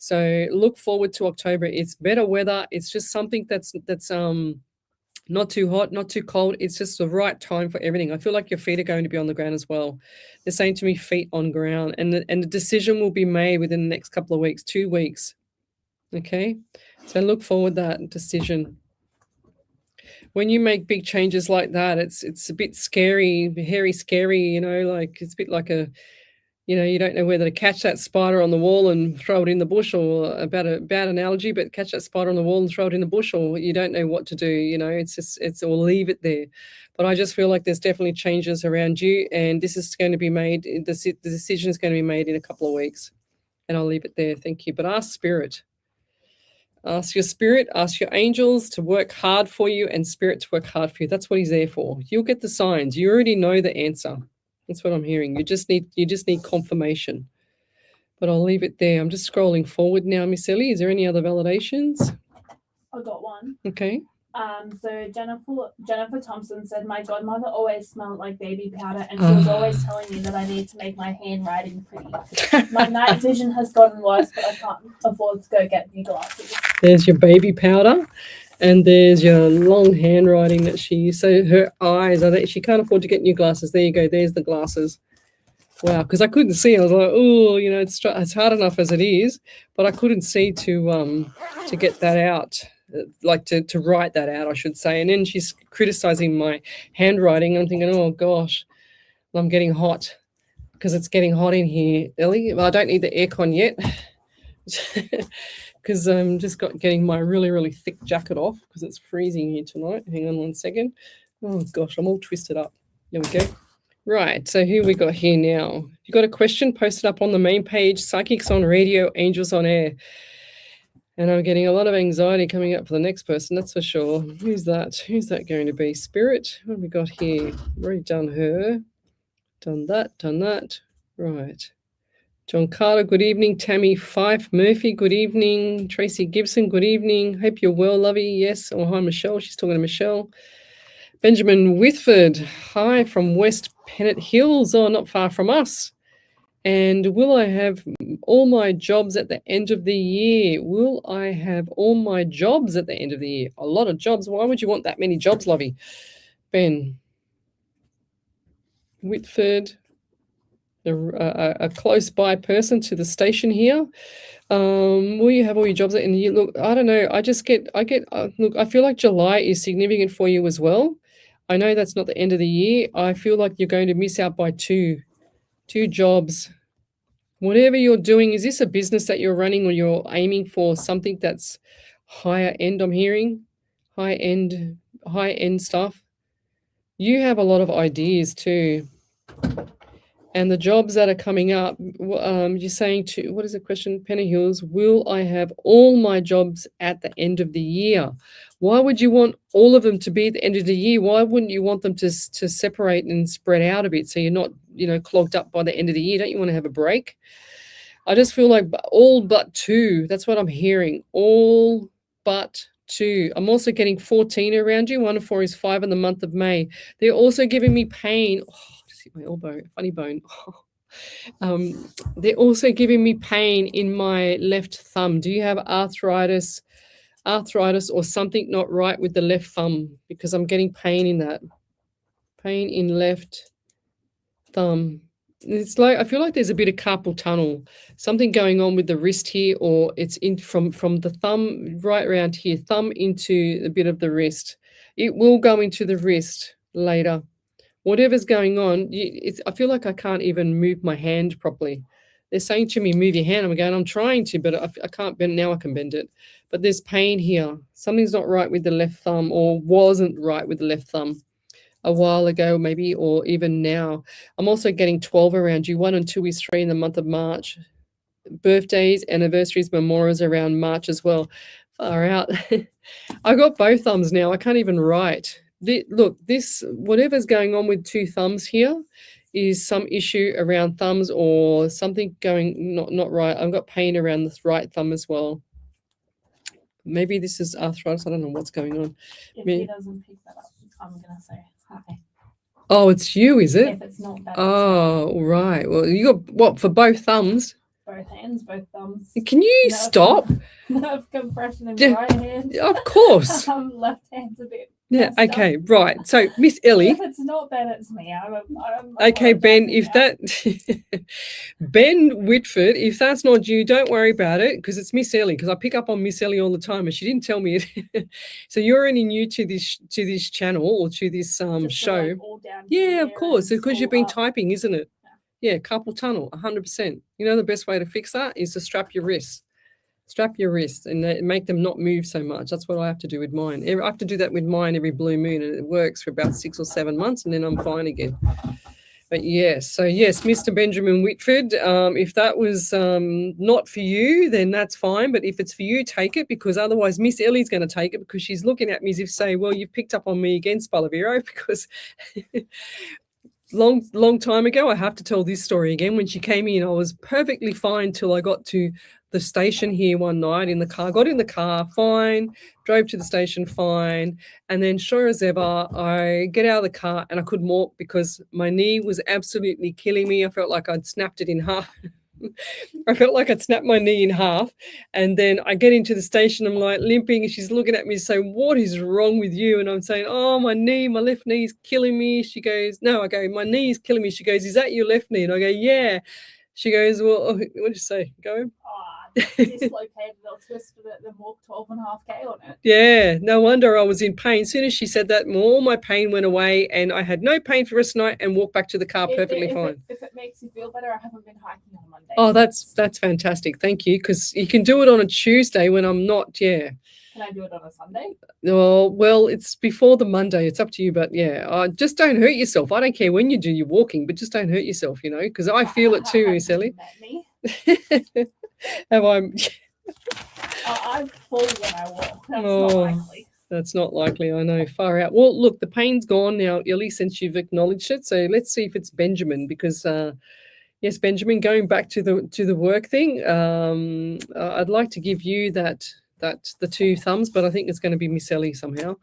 Speaker 1: So look forward to October. It's better weather. It's just something that's not too hot, not too cold. It's just the right time for everything. I feel like your feet are going to be on the ground as well. They're saying to me, feet on ground, and the decision will be made within the next couple of weeks, 2 weeks. Okay, So look forward to that decision. When you make big changes like that, it's a bit scary, hairy, scary, you know, like it's a bit like a, you know, you don't know whether to catch that spider on the wall and throw it in the bush, or a bad analogy, but catch that spider on the wall and throw it in the bush, or you don't know what to do, you know, or leave it there. But I just feel like there's definitely changes around you, and this is going to be made, the decision is going to be made in a couple of weeks, and I'll leave it there. Thank you. But ask spirit. Ask your spirit, ask your angels to work hard for you, and spirit to work hard for you. That's what he's there for. You'll get the signs. You already know the answer. That's what I'm hearing. You just need confirmation. But I'll leave it there. I'm just scrolling forward now, Miss Ellie. Is there any other validations?
Speaker 3: I got one.
Speaker 1: Okay.
Speaker 3: So Jennifer Thompson said, my godmother always smelled like baby powder, and she was always telling me that I need to make my handwriting pretty. My night vision has gotten worse, but I can't afford to go get new glasses. There's
Speaker 1: your baby powder, and there's your long handwriting that she used. So her eyes, she can't afford to get new glasses. There you go. There's the glasses. Wow, because I couldn't see. I was like, oh, you know, it's hard enough as it is, but I couldn't see to get that out. Like to write that out, I should say. And then she's criticizing my handwriting. I'm thinking, oh gosh, I'm getting hot, because it's getting hot in here, Ellie. Well, I don't need the aircon yet, because I'm just getting my really, really thick jacket off, because it's freezing here tonight. Hang on 1 second. Oh gosh, I'm all twisted up. There we go. Right, so who we got here now? If you got a question, post it up on the main page. Psychics on radio, angels on air. And I'm getting a lot of anxiety coming up for the next person, that's for sure. Who's that? Who's that going to be? Spirit? What have we got here? Already done her. Done that. Right. John Carter, good evening. Tammy Fife Murphy, good evening. Tracy Gibson, good evening. Hope you're well, lovey. Yes. Oh, hi, Michelle. She's talking to Michelle. Benjamin Whitford, hi from West Pennant Hills. Oh, not far from us. And will I have all my jobs at the end of the year? Will I have all my jobs at the end of the year? A lot of jobs. Why would you want that many jobs, lovey? Ben Whitford, a close by person to the station here. Will you have all your jobs at the end of the year? Look, I don't know. Look, I feel like July is significant for you as well. I know that's not the end of the year. I feel like you're going to miss out by two jobs. Whatever you're doing, is this a business that you're running, or you're aiming for something that's higher end? I'm hearing high end stuff. You have a lot of ideas too, and the jobs that are coming up. You're saying to, what is the question? Penny Hills, will I have all my jobs at the end of the year? Why would you want all of them to be at the end of the year? Why wouldn't you want them to separate and spread out a bit, so you're not, you know, clogged up by the end of the year? Don't you want to have a break? I just feel like all but two. That's what I'm hearing. All but two. I'm also getting 14 around you. 1 and 4 is 5 in the month of May. They're also giving me pain. Oh, just hit my elbow. Funny bone. They're also giving me pain in my left thumb. Do you have arthritis or something not right with the left thumb? Because I'm getting pain in that. Pain in left thumb. It's like, I feel like there's a bit of carpal tunnel, something going on with the wrist here, or it's in from the thumb right around here, thumb into a bit of the wrist. It will go into the wrist later. Whatever's going on, I feel like I can't even move my hand properly. They're saying to me, move your hand. I'm going, I'm trying to, but I can't bend. Now I can bend it. But there's pain here. Something's not right with the left thumb, or wasn't right with the left thumb a while ago, maybe, or even now. I'm also getting 12 around you. 1 and 2 is 3 in the month of March. Birthdays, anniversaries, memorials around March as well. Far out. I got both thumbs now. I can't even write. Look, this, whatever's going on with 2 thumbs here is some issue around thumbs, or something going not right. I've got pain around the right thumb as well. Maybe this is arthritis. I don't know what's going on.
Speaker 3: If he doesn't pick that up, I'm going to say hi.
Speaker 1: Oh, it's you, is it?
Speaker 3: If it's not that.
Speaker 1: Oh, right. Well, you got what, for both thumbs?
Speaker 3: Both hands, both thumbs.
Speaker 1: Can you stop?
Speaker 3: Nerve compression in the right hand.
Speaker 1: Of course.
Speaker 3: Left hand's a bit
Speaker 1: Yeah.
Speaker 3: That's
Speaker 1: Okay. Right. So, Miss Ellie.
Speaker 3: If it's not Ben, it's me. I'm
Speaker 1: Okay, Ben,
Speaker 3: apologising
Speaker 1: if
Speaker 3: now.
Speaker 1: that Ben Whitford, if that's not you, don't worry about it because it's Miss Ellie. Because I pick up on Miss Ellie all the time, and she didn't tell me it. So you're only new to this channel or to this
Speaker 3: Just
Speaker 1: show.
Speaker 3: like all down
Speaker 1: Yeah,
Speaker 3: here
Speaker 1: of course,
Speaker 3: and
Speaker 1: because you've
Speaker 3: all
Speaker 1: been
Speaker 3: up.
Speaker 1: typing, isn't it? Yeah, carpal tunnel, 100%. You know the best way to fix that is to strap your wrists. Strap your wrists and make them not move so much. That's what I have to do with mine. I have to do that with mine every blue moon, and it works for about 6 or 7 months, and then I'm fine again. But yes, so yes, Mr. Benjamin Whitford, if that was not for you, then that's fine. But if it's for you, take it, because otherwise Miss Ellie's going to take it, because she's looking at me as if say, well, you've picked up on me again, Spaliviero, because long time ago, I have to tell this story again. When she came in, I was perfectly fine till I got to the station here one night in the car. Got in the car, fine. Drove to the station, fine. And then, sure as ever, I get out of the car and I couldn't walk because my knee was absolutely killing me. I felt like I'd snapped it in half. I felt like I'd snapped my knee in half. And then I get into the station, I'm like limping, and she's looking at me saying, what is wrong with you? And I'm saying, oh, my left knee is killing me. She goes, no. I go, my knee is killing me. She goes, is that your left knee? And I go, yeah. She goes, well, what did you say? Go.
Speaker 3: Dislocated or twisted it, then walked 12.5K on it.
Speaker 1: Yeah, no wonder I was in pain. As soon as she said that, all my pain went away, and I had no pain for the rest of the night and walked back to the car perfectly fine.
Speaker 3: If it makes you feel better, I haven't been hiking on Monday.
Speaker 1: Oh, that's fantastic. Thank you, because you can do it on a Tuesday when I'm not, yeah.
Speaker 3: Can I do it on a Sunday?
Speaker 1: Oh, well, it's before the Monday. It's up to you, but yeah, just don't hurt yourself. I don't care when you do your walking, but just don't hurt yourself, because I feel it too, Miss Ellie. Have I...
Speaker 3: I fall when I walk. That's not likely.
Speaker 1: That's not likely. I know. Far out. Well, look, the pain's gone now, Ellie, since you've acknowledged it. So let's see if it's Benjamin, because yes, Benjamin. Going back to the work thing, I'd like to give you the 2 thumbs, but I think it's going to be Miss Ellie somehow.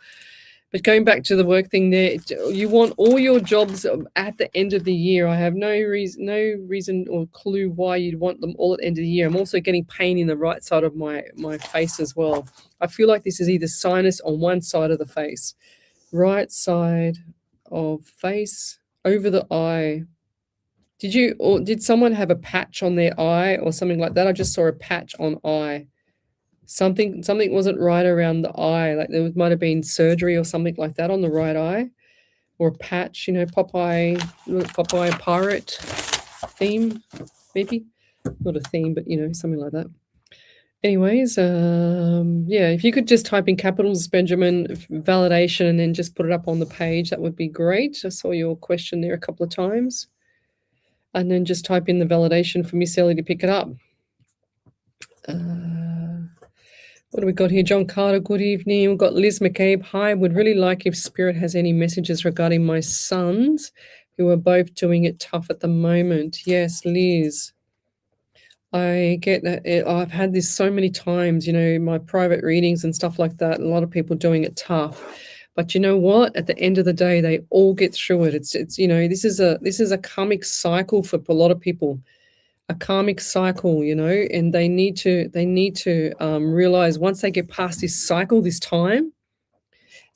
Speaker 1: But going back to the work thing there, you want all your jobs at the end of the year. I have no reason or clue why you'd want them all at the end of the year. I'm also getting pain in the right side of my face as well. I feel like this is either sinus on one side of the face. Right side of face, over the eye. Did someone have a patch on their eye or something like that? I just saw a patch on eye. Something wasn't right around the eye, like there might have been surgery or something like that on the right eye, or a patch, Popeye pirate theme, maybe not a theme, but something like that. Anyways, yeah, if you could just type in capitals, Benjamin, validation, and then just put it up on the page, that would be great. I saw your question there a couple of times, and then just type in the validation for Miss Ellie to pick it up. What do we got here? John Carter, good evening. We've got Liz McCabe. Hi, would really like if Spirit has any messages regarding my sons who are both doing it tough at the moment. Yes, Liz. I get that. I've had this so many times, my private readings and stuff like that. A lot of people doing it tough. But you know what? At the end of the day, they all get through it. It's this is a karmic cycle for a lot of people. A karmic cycle, and they need to realize once they get past this cycle, this time,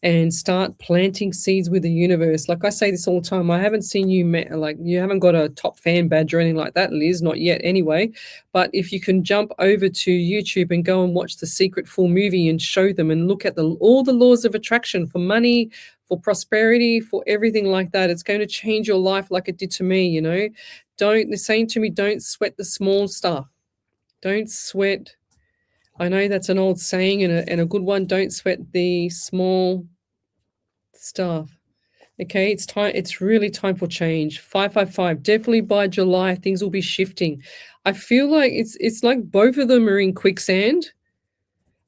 Speaker 1: and start planting seeds with the universe. Like I say this all the time, I haven't seen you, you haven't got a top fan badge or anything like that, Liz, not yet anyway. But if you can jump over to YouTube and go and watch the Secret full movie and show them and look at all the laws of attraction for money, for prosperity, for everything like that, it's going to change your life like it did to me, They're saying to me, don't sweat the small stuff. Don't sweat. I know that's an old saying and a good one. Don't sweat the small stuff. Okay, it's time. It's really time for change. 555. Definitely by July, things will be shifting. I feel like it's like both of them are in quicksand,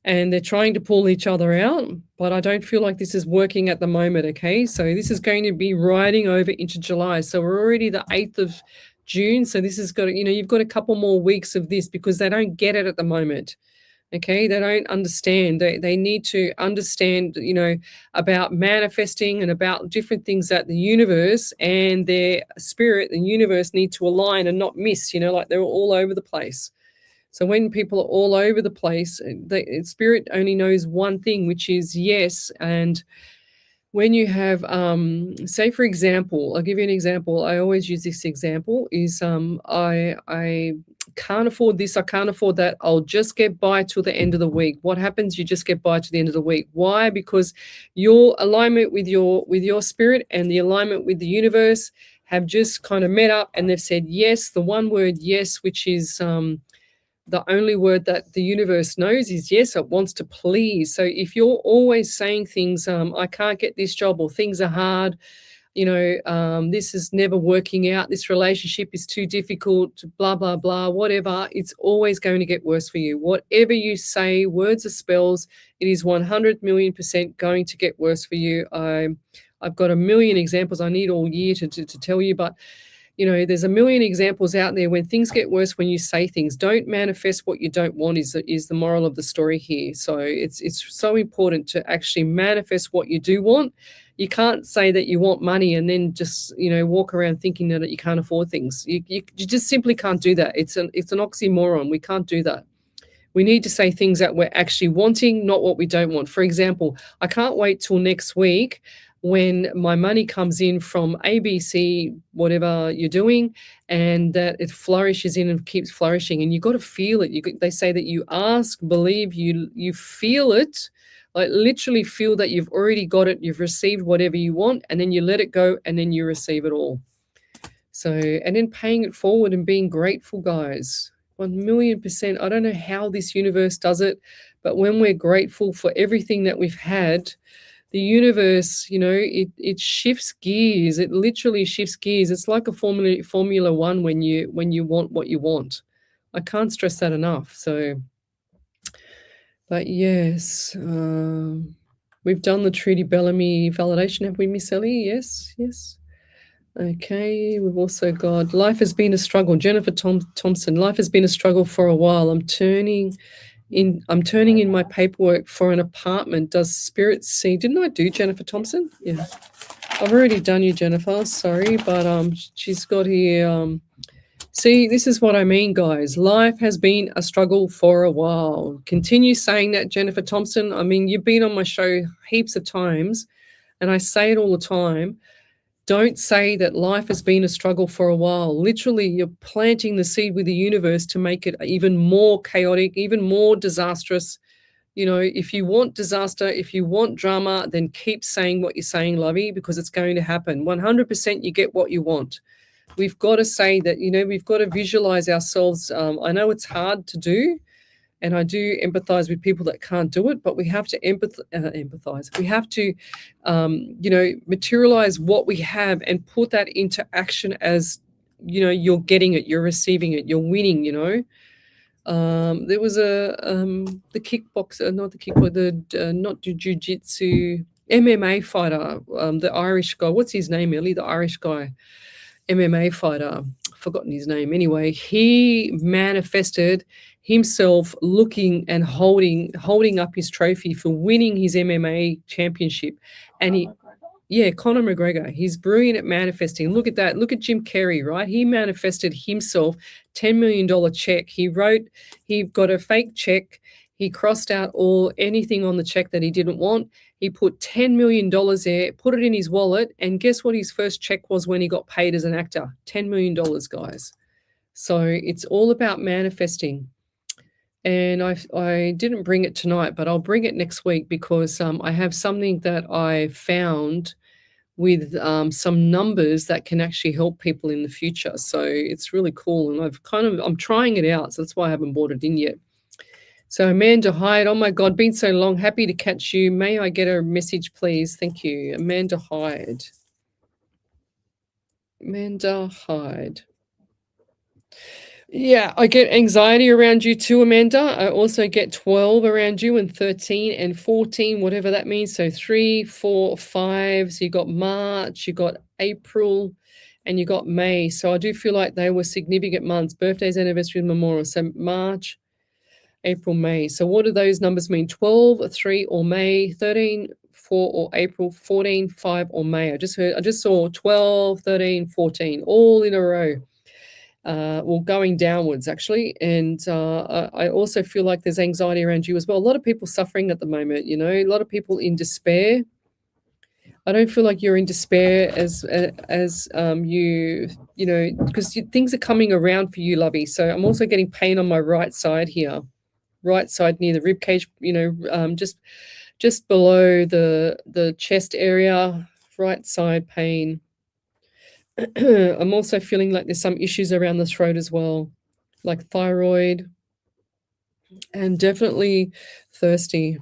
Speaker 1: and they're trying to pull each other out. But I don't feel like this is working at the moment. Okay, so this is going to be riding over into July. So we're already the 8th of June. So this has got, you've got a couple more weeks of this because they don't get it at the moment. Okay, they don't understand. They need to understand, about manifesting and about different things that the universe and their spirit and universe need to align and not miss, like they're all over the place. So when people are all over the place, spirit only knows one thing, which is yes. And when you have, say for example, I'll give you an example. I always use this example is I can't afford this, I can't afford that. I'll just get by till the end of the week. What happens? You just get by to the end of the week. Why? Because your alignment with your spirit and the alignment with the universe have just kind of met up, and they've said yes, the one word yes, which is the only word that the universe knows is yes, it wants to please. So if you're always saying things, I can't get this job, or things are hard, this is never working out, this relationship is too difficult, blah, blah, blah, whatever, it's always going to get worse for you. Whatever you say, words are spells, it is 100 million% going to get worse for you. I've got a million examples. I need all year to tell you, but there's a million examples out there when things get worse when you say things. Don't manifest what you don't want is the moral of the story here. So it's so important to actually manifest what you do want. You can't say that you want money and then just walk around thinking that you can't afford things. You just simply can't do that. It's an oxymoron. We can't do that. We need to say things that we're actually wanting, not what we don't want. For example, I can't wait till next week when my money comes in from ABC, whatever you're doing, and that it flourishes in and keeps flourishing. And you've got to feel it. They say that you ask, believe, you feel it, like literally feel that you've already got it, you've received whatever you want, and then you let it go, and then you receive it all. So, and then paying it forward and being grateful, guys. 1,000,000%. I don't know how this universe does it, but when we're grateful for everything that we've had, the universe, it shifts gears. It literally shifts gears. It's like a Formula One when you want what you want. I can't stress that enough. So, but yes, we've done the Trudy Bellamy validation, have we, Miss Ellie? Yes. Okay, we've also got life has been a struggle. Jennifer Thompson, life has been a struggle for a while. I'm turning in my paperwork for an apartment. Does Spirit see? Didn't I do Jennifer Thompson? Yeah, I've already done you, Jennifer. Sorry, but she's got here. See, this is what I mean, guys. Life has been a struggle for a while. Continue saying that, Jennifer Thompson. I mean, you've been on my show heaps of times, and I say it all the time. Don't say that life has been a struggle for a while. Literally, you're planting the seed with the universe to make it even more chaotic, even more disastrous. If you want disaster, if you want drama, then keep saying what you're saying, lovey, because it's going to happen. 100% you get what you want. We've got to say that, we've got to visualize ourselves. I know it's hard to do, and I do empathize with people that can't do it, but we have to empathize. We have to, materialize what we have and put that into action as, you're getting it, you're receiving it, you're winning, There was the kickboxer, not the kickboxer, not jiu-jitsu, MMA fighter, the Irish guy. What's his name, Ellie? The Irish guy, MMA fighter. Forgotten his name. Anyway, he manifested himself looking and holding up his trophy for winning his MMA championship. And Conor McGregor. He's brilliant at manifesting. Look at that. Look at Jim Carrey, right? He manifested himself $10 million check. He got a fake check. He crossed out anything on the check that he didn't want. He put $10 million there, put it in his wallet, and guess what his first check was when he got paid as an actor? $10 million, guys. So it's all about manifesting. And I didn't bring it tonight, but I'll bring it next week because I have something that I found with some numbers that can actually help people in the future. So it's really cool, and I'm trying it out, so that's why I haven't brought it in yet. So Amanda Hyde, oh my God, been so long. Happy to catch you. May I get a message, please? Thank you. Amanda Hyde. Yeah, I get anxiety around you too, Amanda. I also get 12 around you and 13 and 14, whatever that means. So 3, 4, 5. So you got March, you got April, and you got May. So I do feel like they were significant months, birthdays, anniversaries, memorials. So March, April, May. So what do those numbers mean? 12, 3, or May, 13, 4, or April, 14, 5, or May. I just saw 12, 13, 14, all in a row. Going downwards, actually. And I also feel like there's anxiety around you as well. A lot of people suffering at the moment, a lot of people in despair. I don't feel like you're in despair as because things are coming around for you, lovey. So I'm also getting pain on my right side here, right side near the rib cage. Just below the chest area, right side pain. I'm also feeling like there's some issues around the throat as well, like thyroid, and definitely thirsty.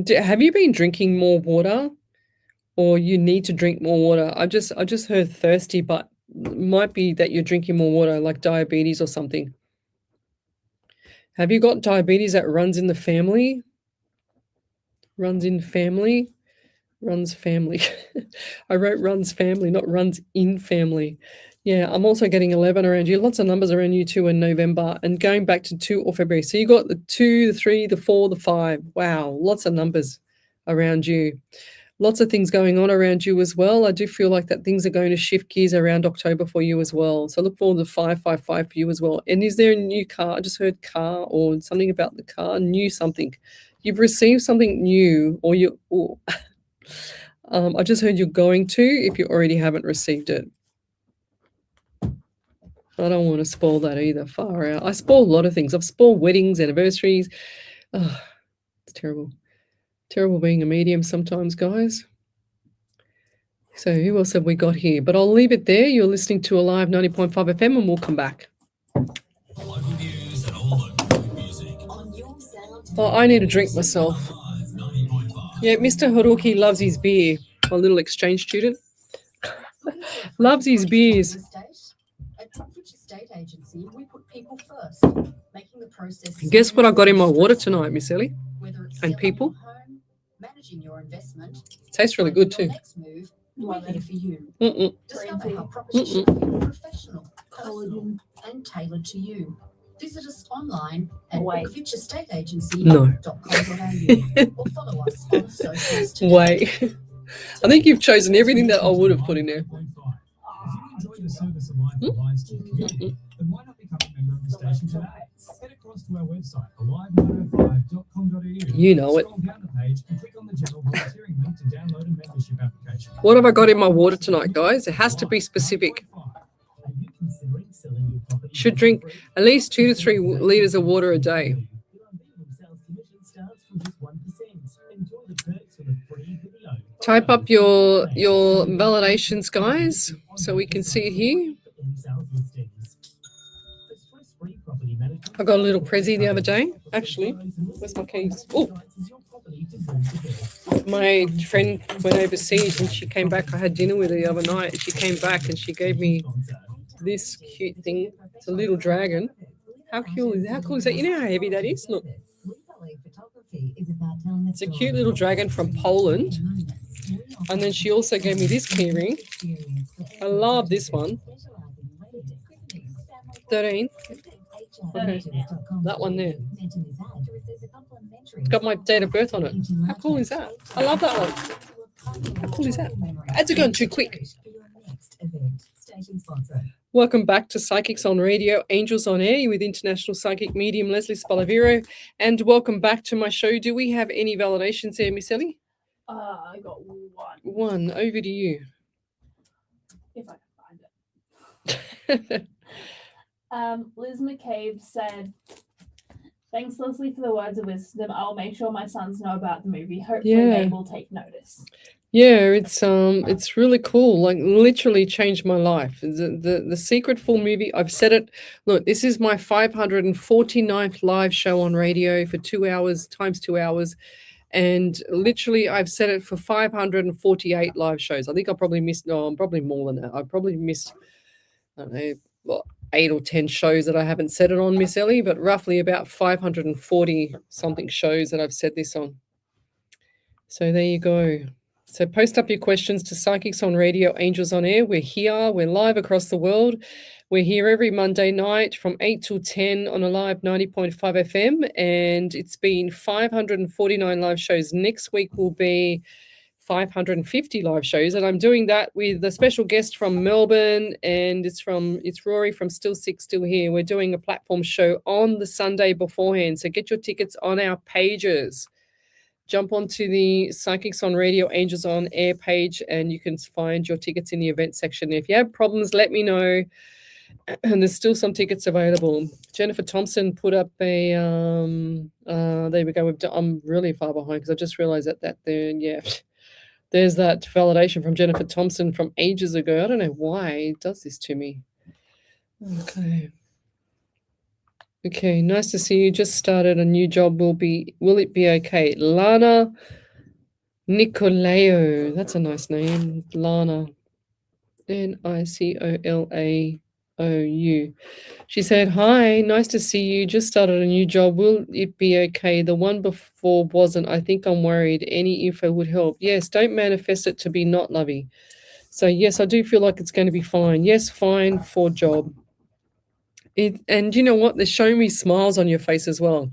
Speaker 1: Have you been drinking more water? Or you need to drink more water. I just heard thirsty, but it might be that you're drinking more water, like diabetes or something. Have you got diabetes that runs in the family? Runs in family? Runs family. I wrote runs family, not runs in family. Yeah, I'm also getting 11 around you. Lots of numbers around you too in November and going back to 2 or February. So you got the 2, the 3, the 4, the 5. Wow, lots of numbers around you. Lots of things going on around you as well. I do feel like that things are going to shift gears around October for you as well. So look forward to 555 for you as well. And is there a new car? I just heard car or something about the car, new something. You've received something new or I just heard you're going to if you already haven't received it. I don't want to spoil that either. Far out. I spoil a lot of things. I've spoiled weddings, anniversaries. Oh, it's terrible. Terrible being a medium sometimes, guys. So who else have we got here? But I'll leave it there. You're listening to Alive 90.5 FM and we'll come back.
Speaker 2: Local news and all the good music.
Speaker 1: Oh, I need a drink myself. Yeah, Mr. Haruki loves his beer. My little exchange student. Loves his beers. Guess what I got in my water tonight, Miss Ellie? And people? Tastes really good too.
Speaker 4: Discover how property should feel professional, personal, and tailored to you. Visit us online at fitchestateagency.com.au or follow us on socials today.
Speaker 1: Wait. I think you've chosen everything that I would have put in there.
Speaker 2: If you enjoy the service of Live provides to the community, then why not become a member of the station today? Head across to our website, alive905.com.au.
Speaker 1: You know it.
Speaker 2: Scroll down the page and click on the general volunteering link to download a membership application.
Speaker 1: What have I got in my water tonight, guys? It has to be specific. Should drink at least 2 to 3 litres of water a day. Type up your validations, guys, so we can see it here. I got a little prezi the other day. Actually, where's my keys? Oh, my friend went overseas and she came back. I had dinner with her the other night. She came back and she gave me this cute thing. It's a little dragon. How cool is that? You know how heavy that is? Look. It's a cute little dragon from Poland. And then she also gave me this keyring. I love this one. 13. Okay. That one there. It's got my date of birth on it. How cool is that? I love that one. How cool is that? Ads are going too quick. Welcome back to Psychics on Radio, Angels on Air with International Psychic Medium Lesley Spaliviero. And welcome back to my show. Do we have any validations there, Miss Ellie?
Speaker 3: I got one.
Speaker 1: One. Over to you.
Speaker 3: If I can find it. Liz McCabe said, "Thanks, Leslie, for the words of wisdom. I'll make sure my sons know about the movie. Hopefully they will take notice."
Speaker 1: Yeah, it's really cool. Like literally changed my life. The Secret Full movie. I've said it. Look, this is my 549th live show on radio for 2 hours times 2 hours. And literally, I've said it for 548 live shows. I think I probably missed, no, I'm probably more than that. I probably missed, I don't know, 8 or 10 shows that I haven't said it on, Miss Ellie, but roughly about 540 something shows that I've said this on. So there you go. So post up your questions to Psychics on Radio, Angels on Air. We're here. We're live across the world. We're here every Monday night from 8 till 10 on Alive 90.5 FM. And it's been 549 live shows. Next week will be 550 live shows. And I'm doing that with a special guest from Melbourne. And it's Rory from Still Sick, Still Here. We're doing a platform show on the Sunday beforehand. So get your tickets on our pages. jump onto the Psychics on Radio Angels on Air page and you can find your tickets in the event section. If you have problems, let me know. And there's still some tickets available. Jennifer Thompson put up a there we go. I'm really far behind because I just realized that there, yeah. There's that validation from Jennifer Thompson from ages ago. I don't know why it does this to me. Okay. Okay, nice to see you. Just started a new job. Will it be okay? Lana Nicolao. That's a nice name. Lana. Nicolaou. She said, hi, nice to see you. Just started a new job. Will it be okay? The one before wasn't. I think I'm worried. Any info would help. Yes, don't manifest it to be not lovey. So yes, I do feel like it's going to be fine. Yes, fine for job. And you know what? They're showing me smiles on your face as well.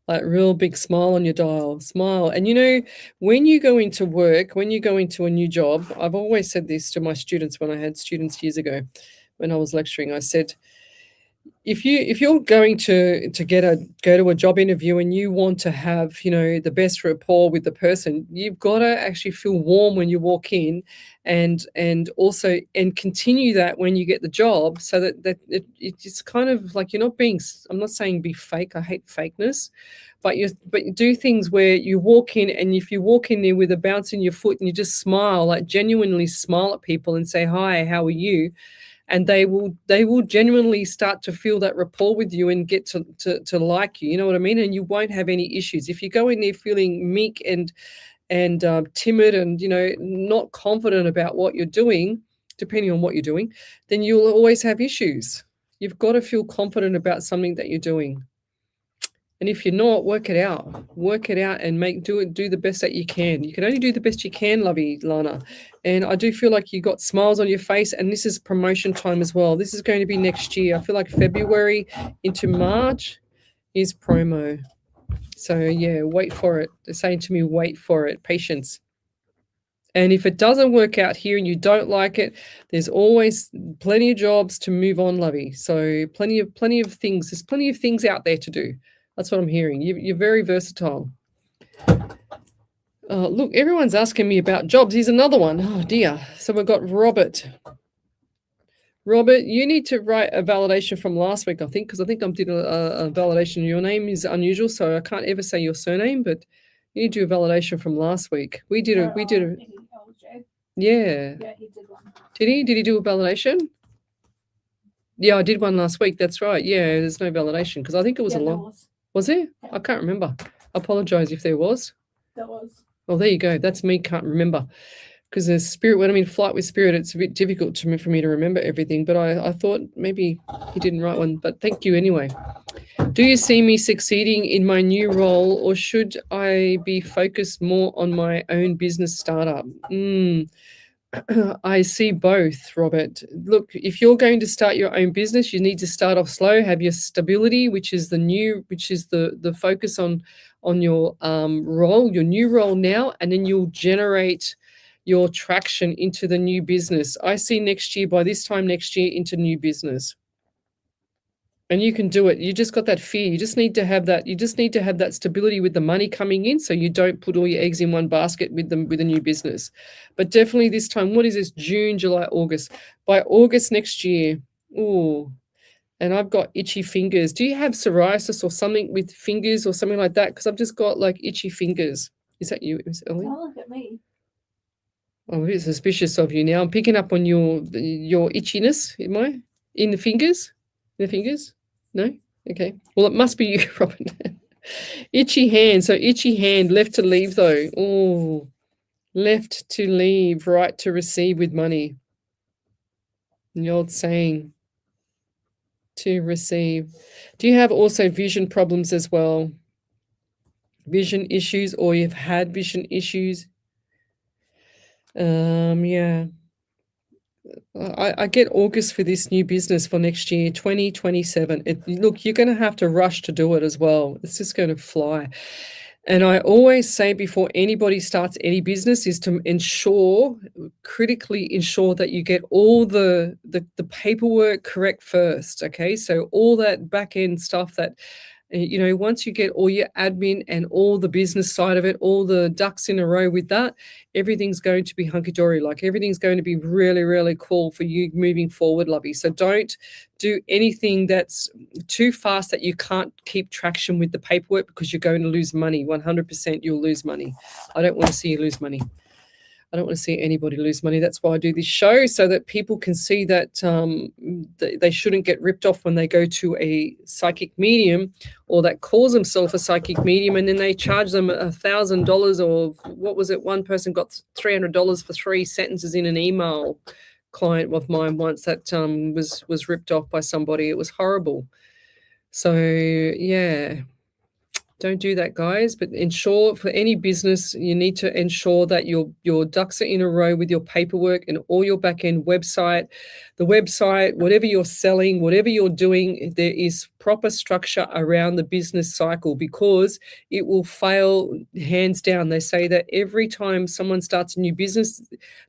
Speaker 1: Like real big smile on your dial, smile. And you know, when you go into work, when you go into a new job, I've always said this to my students when I had students years ago, when I was lecturing, I said, if you're going to go to a job interview and you want to have, you know, the best rapport with the person, you've got to actually feel warm when you walk in, and also continue that when you get the job, so that it's kind of like you're not being. I'm not saying be fake. I hate fakeness, but you do things where you walk in, and if you walk in there with a bounce in your foot and you just smile, like genuinely smile at people and say, hi, how are you? And they will genuinely start to feel that rapport with you and get to like you. You know what I mean? And you won't have any issues. If you go in there feeling meek and timid and, you know, not confident about what you're doing, depending on what you're doing, then you'll always have issues. You've got to feel confident about something that you're doing. And if you're not, work it out and do the best that you can. You can only do the best you can, lovey Lana. And I do feel like you got smiles on your face, and this is promotion time as well. This is going to be next year. I feel like February into March is promo. So yeah, wait for it. They're saying to me, wait for it, patience. And if it doesn't work out here and you don't like it, there's always plenty of jobs to move on, lovey. So plenty of things. There's plenty of things out there to do. That's what I'm hearing. You're very versatile. Look, everyone's asking me about jobs. Here's another one. Oh, dear. So we've got Robert. Robert, you need to write a validation from last week, I think, because I think I did a validation. Your name is unusual, so I can't ever say your surname, but you need to do a validation from last week. We did a. Yeah.
Speaker 3: Yeah, he did one.
Speaker 1: Did he? Did he do a validation? Yeah, I did one last week. That's right. Yeah, there's no validation because I think it was a long. Was there?
Speaker 3: Yeah.
Speaker 1: I can't remember. I apologize if there was.
Speaker 3: There was.
Speaker 1: Well, there you go. That's me. Can't remember. Because the spirit, when I'm in flight with spirit, it's a bit difficult for me to remember everything. But I thought maybe he didn't write one. But thank you anyway. Do you see me succeeding in my new role, or should I be focused more on my own business startup? I see both, Robert. Look, if you're going to start your own business, you need to start off slow, have your stability, which is the focus on your role, your new role now, and then you'll generate your traction into the new business. I see next year, by this time next year, into new business. And you can do it. You just got that fear. You just need to have that. You just need to have that stability with the money coming in, so you don't put all your eggs in one basket with a new business. But definitely this time, what is this? June, July, August. By August next year, and I've got itchy fingers. Do you have psoriasis or something with fingers or something like that? Because I've just got like itchy fingers. Is that you, Miss Ellie?
Speaker 3: Don't look at me.
Speaker 1: I'm a bit suspicious of you now. I'm picking up on your itchiness. Am I in the fingers? In the fingers? No? Okay. Well, it must be you, Robin. Itchy hand. So itchy hand, left to leave though. Oh, left to leave, right to receive with money. The old saying, to receive. Do you have also vision problems as well? Vision issues, or you've had vision issues? Yeah. I get August for this new business for next year, 2027. Look, you're going to have to rush to do it as well. It's just going to fly. And I always say before anybody starts any business is to critically ensure that you get all the paperwork correct first, okay? So all that back-end stuff that You know, once you get all your admin and all the business side of it, all the ducks in a row with that, everything's going to be hunky-dory. Like everything's going to be really, really cool for you moving forward, lovey. So don't do anything that's too fast that you can't keep traction with the paperwork, because you're going to lose money. 100% you'll lose money. I don't want to see you lose money. I don't want to see anybody lose money. That's why I do this show, so that people can see that they shouldn't get ripped off when they go to a psychic medium, or that calls themselves a psychic medium, and then they charge them $1,000, or what was it? One person got $300 for 3 sentences in an email. Client of mine once that was ripped off by somebody. It was horrible. So yeah. Don't do that, guys. But ensure, for any business, you need to ensure that your ducks are in a row with your paperwork and all your back-end website. The website, whatever you're selling, whatever you're doing, there is proper structure around the business cycle, because it will fail hands down. They say that every time someone starts a new business,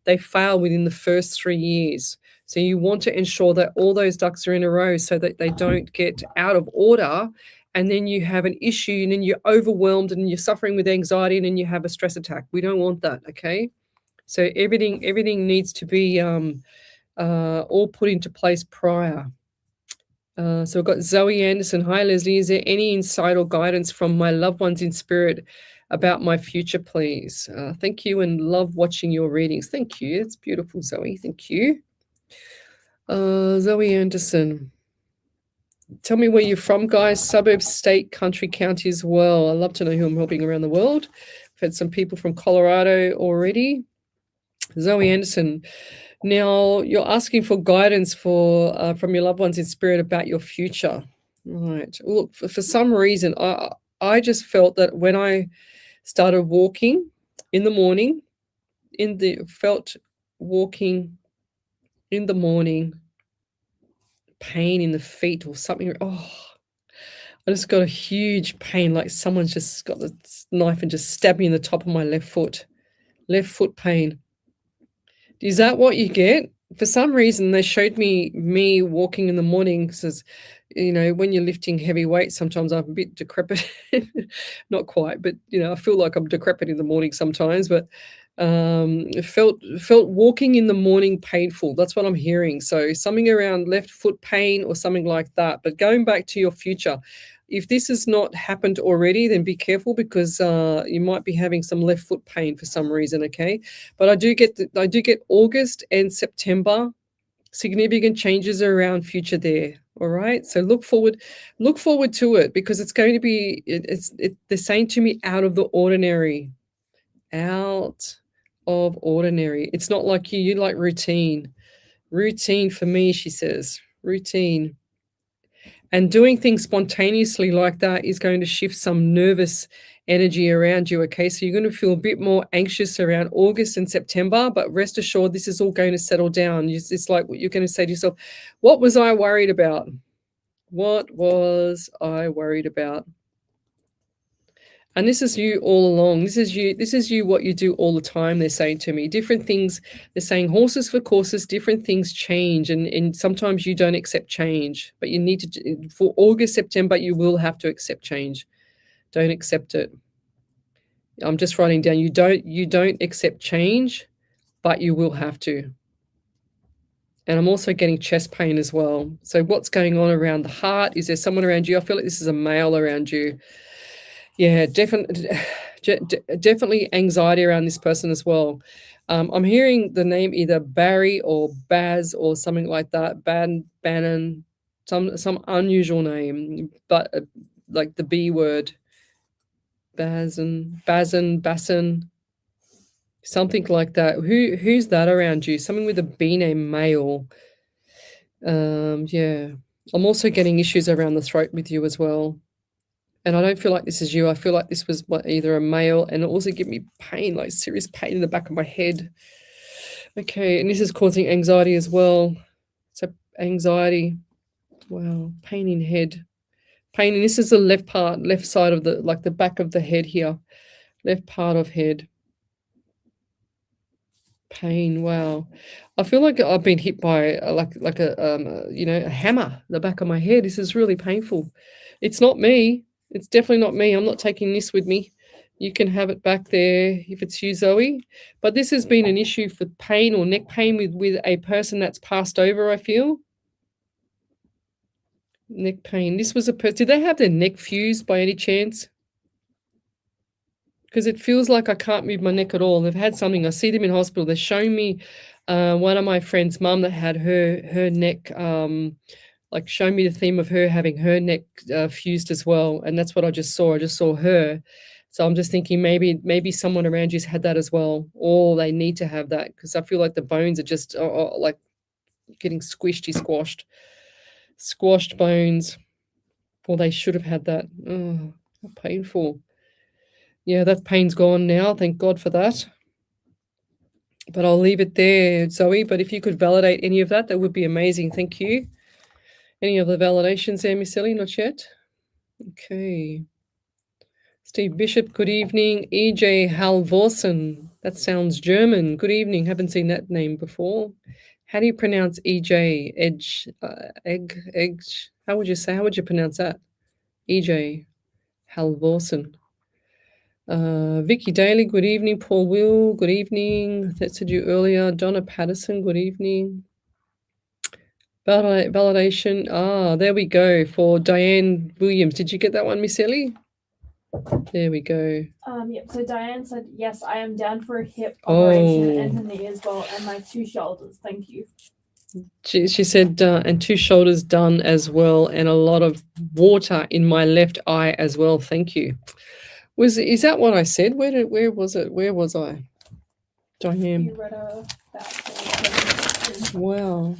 Speaker 1: they fail within the first 3 years. So you want to ensure that all those ducks are in a row so that they don't get out of order, and then you have an issue, and then you're overwhelmed, and you're suffering with anxiety, and then you have a stress attack. We don't want that, okay? So everything needs to be all put into place prior. So we've got Zoe Anderson. Hi, Lesley. Is there any insight or guidance from my loved ones in spirit about my future, please? Thank you, and love watching your readings. Thank you. It's beautiful, Zoe. Thank you. Zoe Anderson. Tell me where you're from, guys. Suburbs, state, country, county as well. I love to know who I'm helping around the world. I've had some people from Colorado already. Zoe Anderson. Now, you're asking for guidance from your loved ones in spirit about your future. Right. Look, for some reason, I just felt that when I started walking in the morning, walking in the morning, pain in the feet or something. Oh, I just got a huge pain, like someone's just got the knife and just stabbed me in the top of my left foot pain. Is that what you get? For some reason, they showed me walking in the morning, says, you know, when you're lifting heavy weights, sometimes I'm a bit decrepit. Not quite, but, you know, I feel like I'm decrepit in the morning sometimes, but felt walking in the morning painful. That's what I'm hearing. So something around left foot pain or something like that. But going back to your future, if this has not happened already, then be careful, because you might be having some left foot pain for some reason. Okay, but I do get August and September significant changes around future there. All right, so look forward to it, because it's going to be they're saying to me, out of the ordinary. Out of ordinary. It's not like you like routine for me, she says. Routine. And doing things spontaneously like that is going to shift some nervous energy around you. Okay, so you're going to feel a bit more anxious around August and September, but rest assured this is all going to settle down. It's like what you're going to say to yourself, what was I worried about? What was I worried about? And this is you all along. This is you, what you do all the time, they're saying to me. Different things, they're saying horses for courses, different things change. And sometimes you don't accept change. But you need to, for August, September, you will have to accept change. Don't accept it. I'm just writing down, you don't accept change, but you will have to. And I'm also getting chest pain as well. So what's going on around the heart? Is there someone around you? I feel like this is a male around you. Yeah, definitely anxiety around this person as well. I'm hearing the name either Barry or Baz or something like that. Bannon, some unusual name, but like the B word. Basson, something like that. Who's that around you? Something with a B name, male. Yeah. I'm also getting issues around the throat with you as well. And I don't feel like this is you. I feel like this was either a male, and it also give me pain, like serious pain in the back of my head. Okay, and this is causing anxiety as well. So anxiety, wow, pain in head. Pain, and this is the left side of the, like the back of the head here. Left part of head. Pain, wow. I feel like I've been hit by like a hammer, the back of my head. This is really painful. It's not me. It's definitely not me. I'm not taking this with me. You can have it back there if it's you, Zoe. But this has been an issue for pain or neck pain with a person that's passed over, I feel. Neck pain. This was a person. Did they have their neck fused by any chance? Because it feels like I can't move my neck at all. They've had something. I see them in hospital. They're showing me one of my friends' mum that had her neck, like showing me the theme of her having her neck fused as well. And that's what I just saw. I just saw her. So I'm just thinking maybe someone around you's had that as well, or they need to have that, because I feel like the bones are just like getting squashed bones, or they should have had that. Oh, how painful. Yeah, that pain's gone now. Thank God for that. But I'll leave it there, Zoe. But if you could validate any of that, that would be amazing. Thank you. Any of the validations there, Miss Ellie? Not yet? Okay. Steve Bishop, good evening. EJ Halvorsen, that sounds German. Good evening. Haven't seen that name before. How do you pronounce EJ? Edge? How would you pronounce that? EJ Halvorsen. Vicky Daly, good evening. Paul Will, good evening. That said you earlier. Donna Patterson, good evening. Validation. There we go for Diane Williams. Did you get that one, Miss Ellie? There we go.
Speaker 3: Yep. So Diane said, yes, I am down for a hip operation and a knee as well, and my 2 shoulders. Thank you.
Speaker 1: She said, and 2 shoulders done as well, and a lot of water in my left eye as well. Thank you. Is that what I said? Where was it? Where was I? Diane.
Speaker 3: You read that.
Speaker 1: Wow.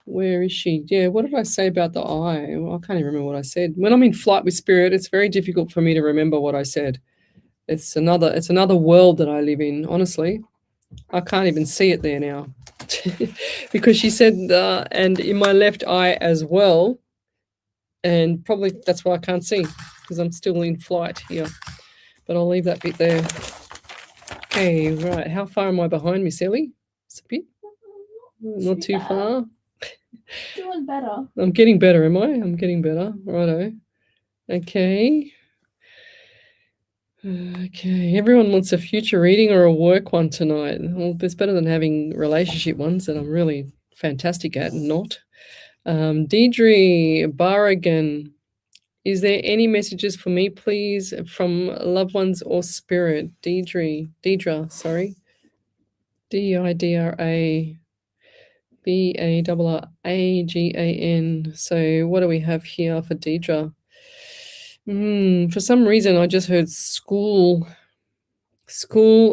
Speaker 1: Where is she? Yeah, what did I say about the eye? Well, I can't even remember what I said. When I'm in flight with spirit, it's very difficult for me to remember what I said. It's another world that I live in, honestly. I can't even see it there now. Because she said, and in my left eye as well. And probably that's why I can't see, because I'm still in flight here. But I'll leave that bit there. Okay, right. How far am I behind, Miss Ellie? It's a bit. Not too far.
Speaker 3: Doing better.
Speaker 1: I'm getting better, am I? I'm getting better. Righto. Okay. Okay. Everyone wants a future reading or a work one tonight. Well, it's better than having relationship ones that I'm really fantastic at and not. Deidre Barragan. Is there any messages for me, please, from loved ones or spirit? Deidra, sorry. Didra Barragan. So what do we have here for Deidra? For some reason, I just heard school,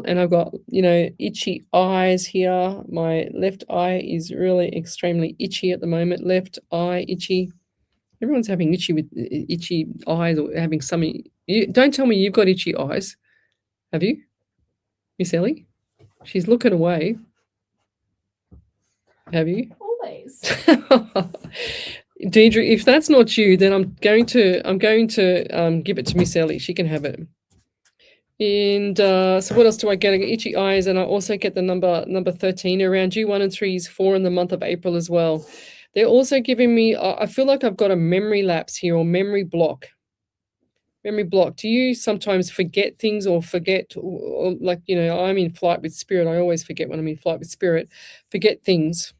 Speaker 1: and I've got, itchy eyes here. My left eye is really extremely itchy at the moment. Left eye itchy. Everyone's having itchy eyes or having something. Don't tell me you've got itchy eyes. Have you, Miss Ellie? She's looking away. Have you?
Speaker 3: Always.
Speaker 1: Deidre, if that's not you, then I'm going to give it to Miss Ellie. She can have it. And so what else do I get? I get itchy eyes, and I also get the number 13 around you. 1 and 3 is 4 in the month of April as well. They're also giving me, I feel like I've got a memory lapse here, or memory block. Memory block. Do you sometimes forget things or forget, or like, I'm in flight with spirit. I always forget when I'm in flight with spirit. Forget things.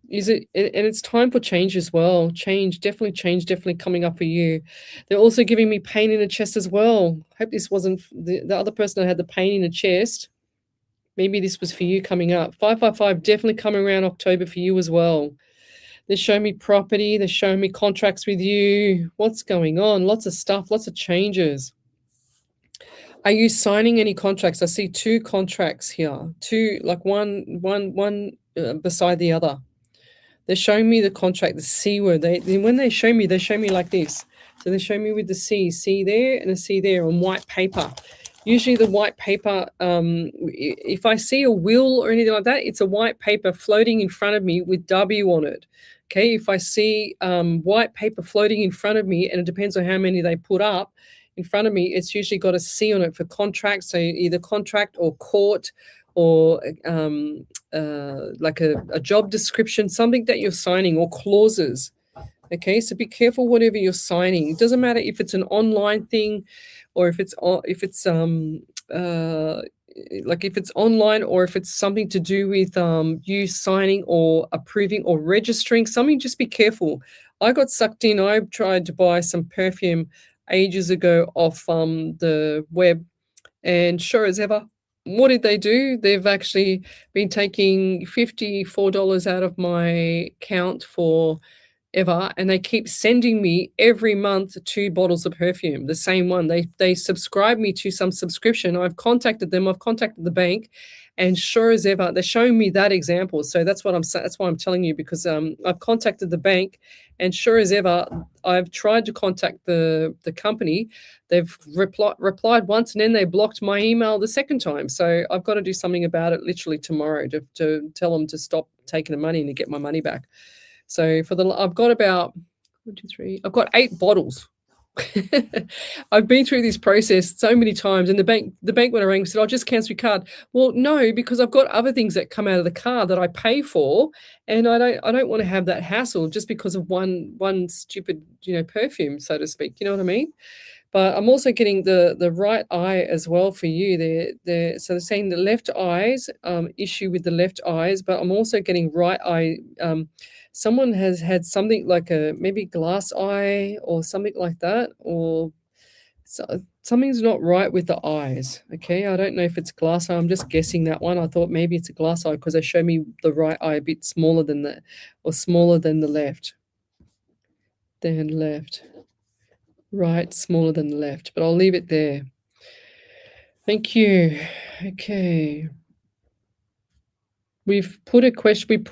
Speaker 1: Is it? And it's time for change as well. Change, definitely coming up for you. They're also giving me pain in the chest as well. Hope this wasn't the other person that had the pain in the chest. Maybe this was for you coming up. 555 definitely coming around October for you as well. They're showing me property. They're showing me contracts with you. What's going on? Lots of stuff, lots of changes. Are you signing any contracts? I see 2 contracts here. 2, like one beside the other. They're showing me the contract, the C word. When they show me like this. So they show me with the C there and a C there on white paper. Usually the white paper, if I see a will or anything like that, it's a white paper floating in front of me with W on it. Okay, if I see white paper floating in front of me, and it depends on how many they put up in front of me, it's usually got a C on it for contract. So either contract or court, or like a job description, something that you're signing, or clauses. Okay, so be careful whatever you're signing. It doesn't matter if it's an online thing, or if it's like if it's online, or if it's something to do with you signing or approving or registering something. Just be careful. I got sucked in. I tried to buy some perfume ages ago off the web, and sure as ever, what did they do? They've actually been taking $54 out of my account for ever, and they keep sending me every month 2 bottles of perfume, the same one. They subscribe me to some subscription. I've contacted them, I've contacted the bank, and sure as ever, they're showing me that example. So that's what that's why I'm telling you, because I've contacted the bank, and sure as ever, I've tried to contact the company. They've replied once, and then they blocked my email the second time. So I've got to do something about it literally tomorrow to tell them to stop taking the money and to get my money back. So I've got about 1, 2, 3. I've got 8 bottles. I've been through this process so many times, and the bank when I rang said, "I'll just cancel your card." Well, no, because I've got other things that come out of the card that I pay for, and I don't want to have that hassle just because of one stupid perfume, so to speak. You know what I mean? But I'm also getting the right eye as well for you. So they're saying the left eyes, issue with the left eyes, but I'm also getting right eye. Someone has had something like maybe glass eye or something like that, or something's not right with the eyes. Okay, I don't know if it's glass eye. I'm just guessing that one. I thought maybe it's a glass eye because they show me the right eye a bit smaller than the left. Right, smaller than the left, but I'll leave it there. Thank you. Okay. We've put a question.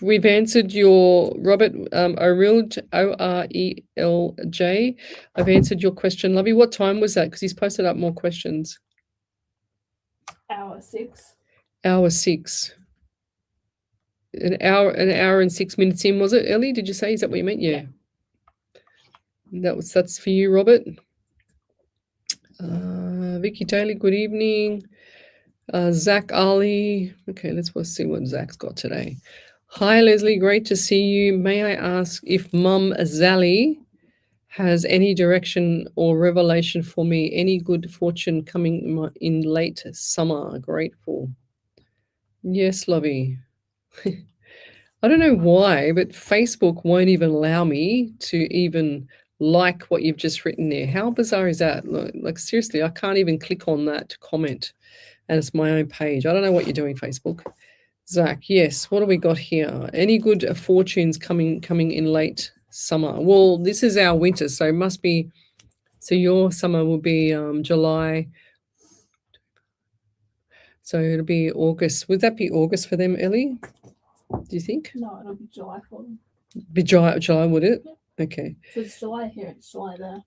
Speaker 1: We've answered your Robert Orelj, ORELJ. I've answered your question, Lovey. What time was that? Because he's posted up more questions.
Speaker 3: Hour 6.
Speaker 1: Hour 6. An hour and 6 minutes in, was it, Ellie? Did you say? Is that what you meant? Yeah. That's for you, Robert. Vicky Taylor, good evening. Zach Ali. Okay, let's see what Zach's got today. Hi, Leslie. Great to see you. May I ask if Mum Zally has any direction or revelation for me? Any good fortune coming in late summer? Grateful. Yes, Lovey. I don't know why, but Facebook won't even allow me to even like what you've just written there. How bizarre is that? Like seriously, I can't even click on that to comment. And it's my own page. I don't know what you're doing, Facebook. Zach, yes. What do we got here? Any good fortunes coming in late summer? Well, this is our winter, so it must be. So your summer will be July. So it'll be August. Would that be August for them, Ellie? Do you think?
Speaker 3: No, it'll be July for them.
Speaker 1: Be July, would it? Yeah. Okay.
Speaker 3: So it's July here, it's July there.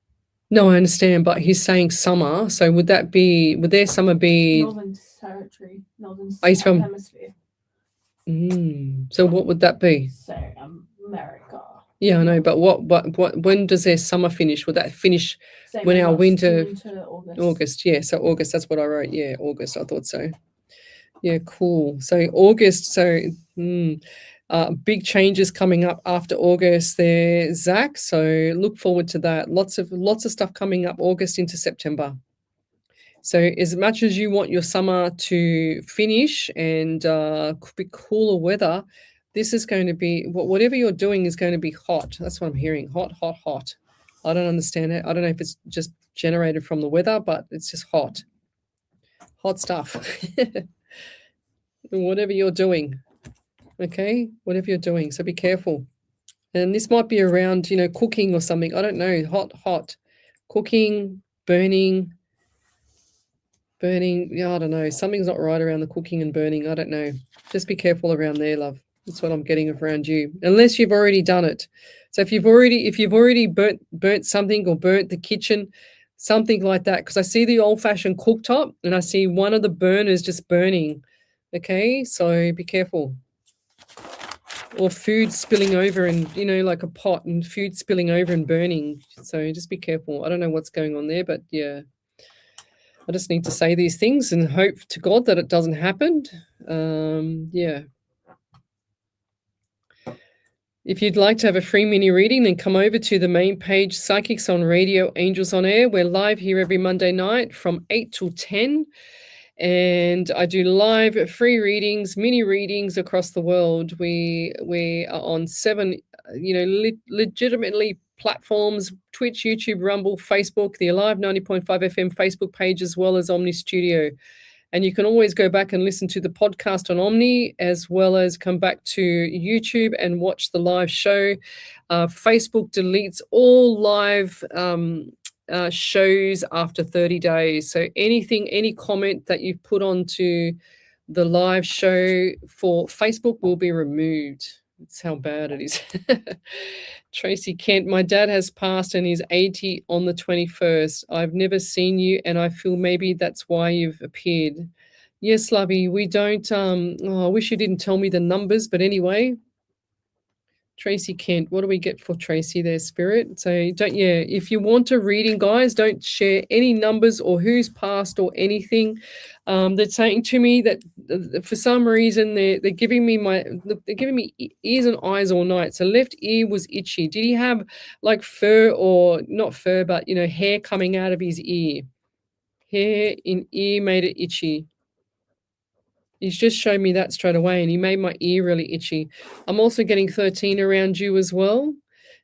Speaker 1: No, I understand, but he's saying summer. So would their summer be
Speaker 3: Northern Territory, Northern Hemisphere?
Speaker 1: So what would that be?
Speaker 3: So America.
Speaker 1: Yeah, I know, but what when does their summer finish? Would that finish when our winter? August, yeah. So August, that's what I wrote. Yeah, August. I thought so. Yeah, cool. So August. So big changes coming up after August there, Zach. So look forward to that. Lots of stuff coming up August into September. So as much as you want your summer to finish and could be cooler weather, this is going to be whatever you're doing is going to be hot. That's what I'm hearing. Hot, hot, hot. I don't understand it. I don't know if it's just generated from the weather, but it's just hot. Hot stuff. Whatever you're doing. Okay, whatever you're doing, so be careful. And this might be around, cooking or something. I don't know. Hot, cooking, burning. Yeah, I don't know. Something's not right around the cooking and burning. I don't know. Just be careful around there, love. That's what I'm getting around you, unless you've already done it. So if you've already burnt something or burnt the kitchen, something like that, because I see the old-fashioned cooktop and I see one of the burners just burning. Okay, so be careful. Or food spilling over and, like a pot and food spilling over and burning. So just be careful. I don't know what's going on there, but yeah. I just need to say these things and hope to God that it doesn't happen. Yeah. If you'd like to have a free mini reading, then come over to the main page, Psychics on Radio, Angels on Air. We're live here every Monday night from 8 till 10. And I do live free readings, mini readings across the world. We are on 7, legitimately platforms: Twitch, YouTube, Rumble, Facebook, the Alive 90.5 FM Facebook page, as well as Omni Studio. And you can always go back and listen to the podcast on Omni, as well as come back to YouTube and watch the live show. Facebook deletes all live shows after 30 days. So any comment that you've put onto the live show for Facebook will be removed. That's how bad it is. Tracy Kent, my dad has passed and he's 80 on the 21st. I've never seen you and I feel maybe that's why you've appeared. Yes, Lovey, we don't, I wish you didn't tell me the numbers, but anyway. Tracy Kent, what do we get for Tracy there, Spirit? So if you want a reading, guys, don't share any numbers or who's passed or anything. They're saying to me that for some reason they're giving me ears and eyes all night. So left ear was itchy. Did he have like fur, or not fur, but hair coming out of his ear? Hair in ear made it itchy. He's just showed me that straight away, and he made my ear really itchy. I'm also getting 13 around you as well.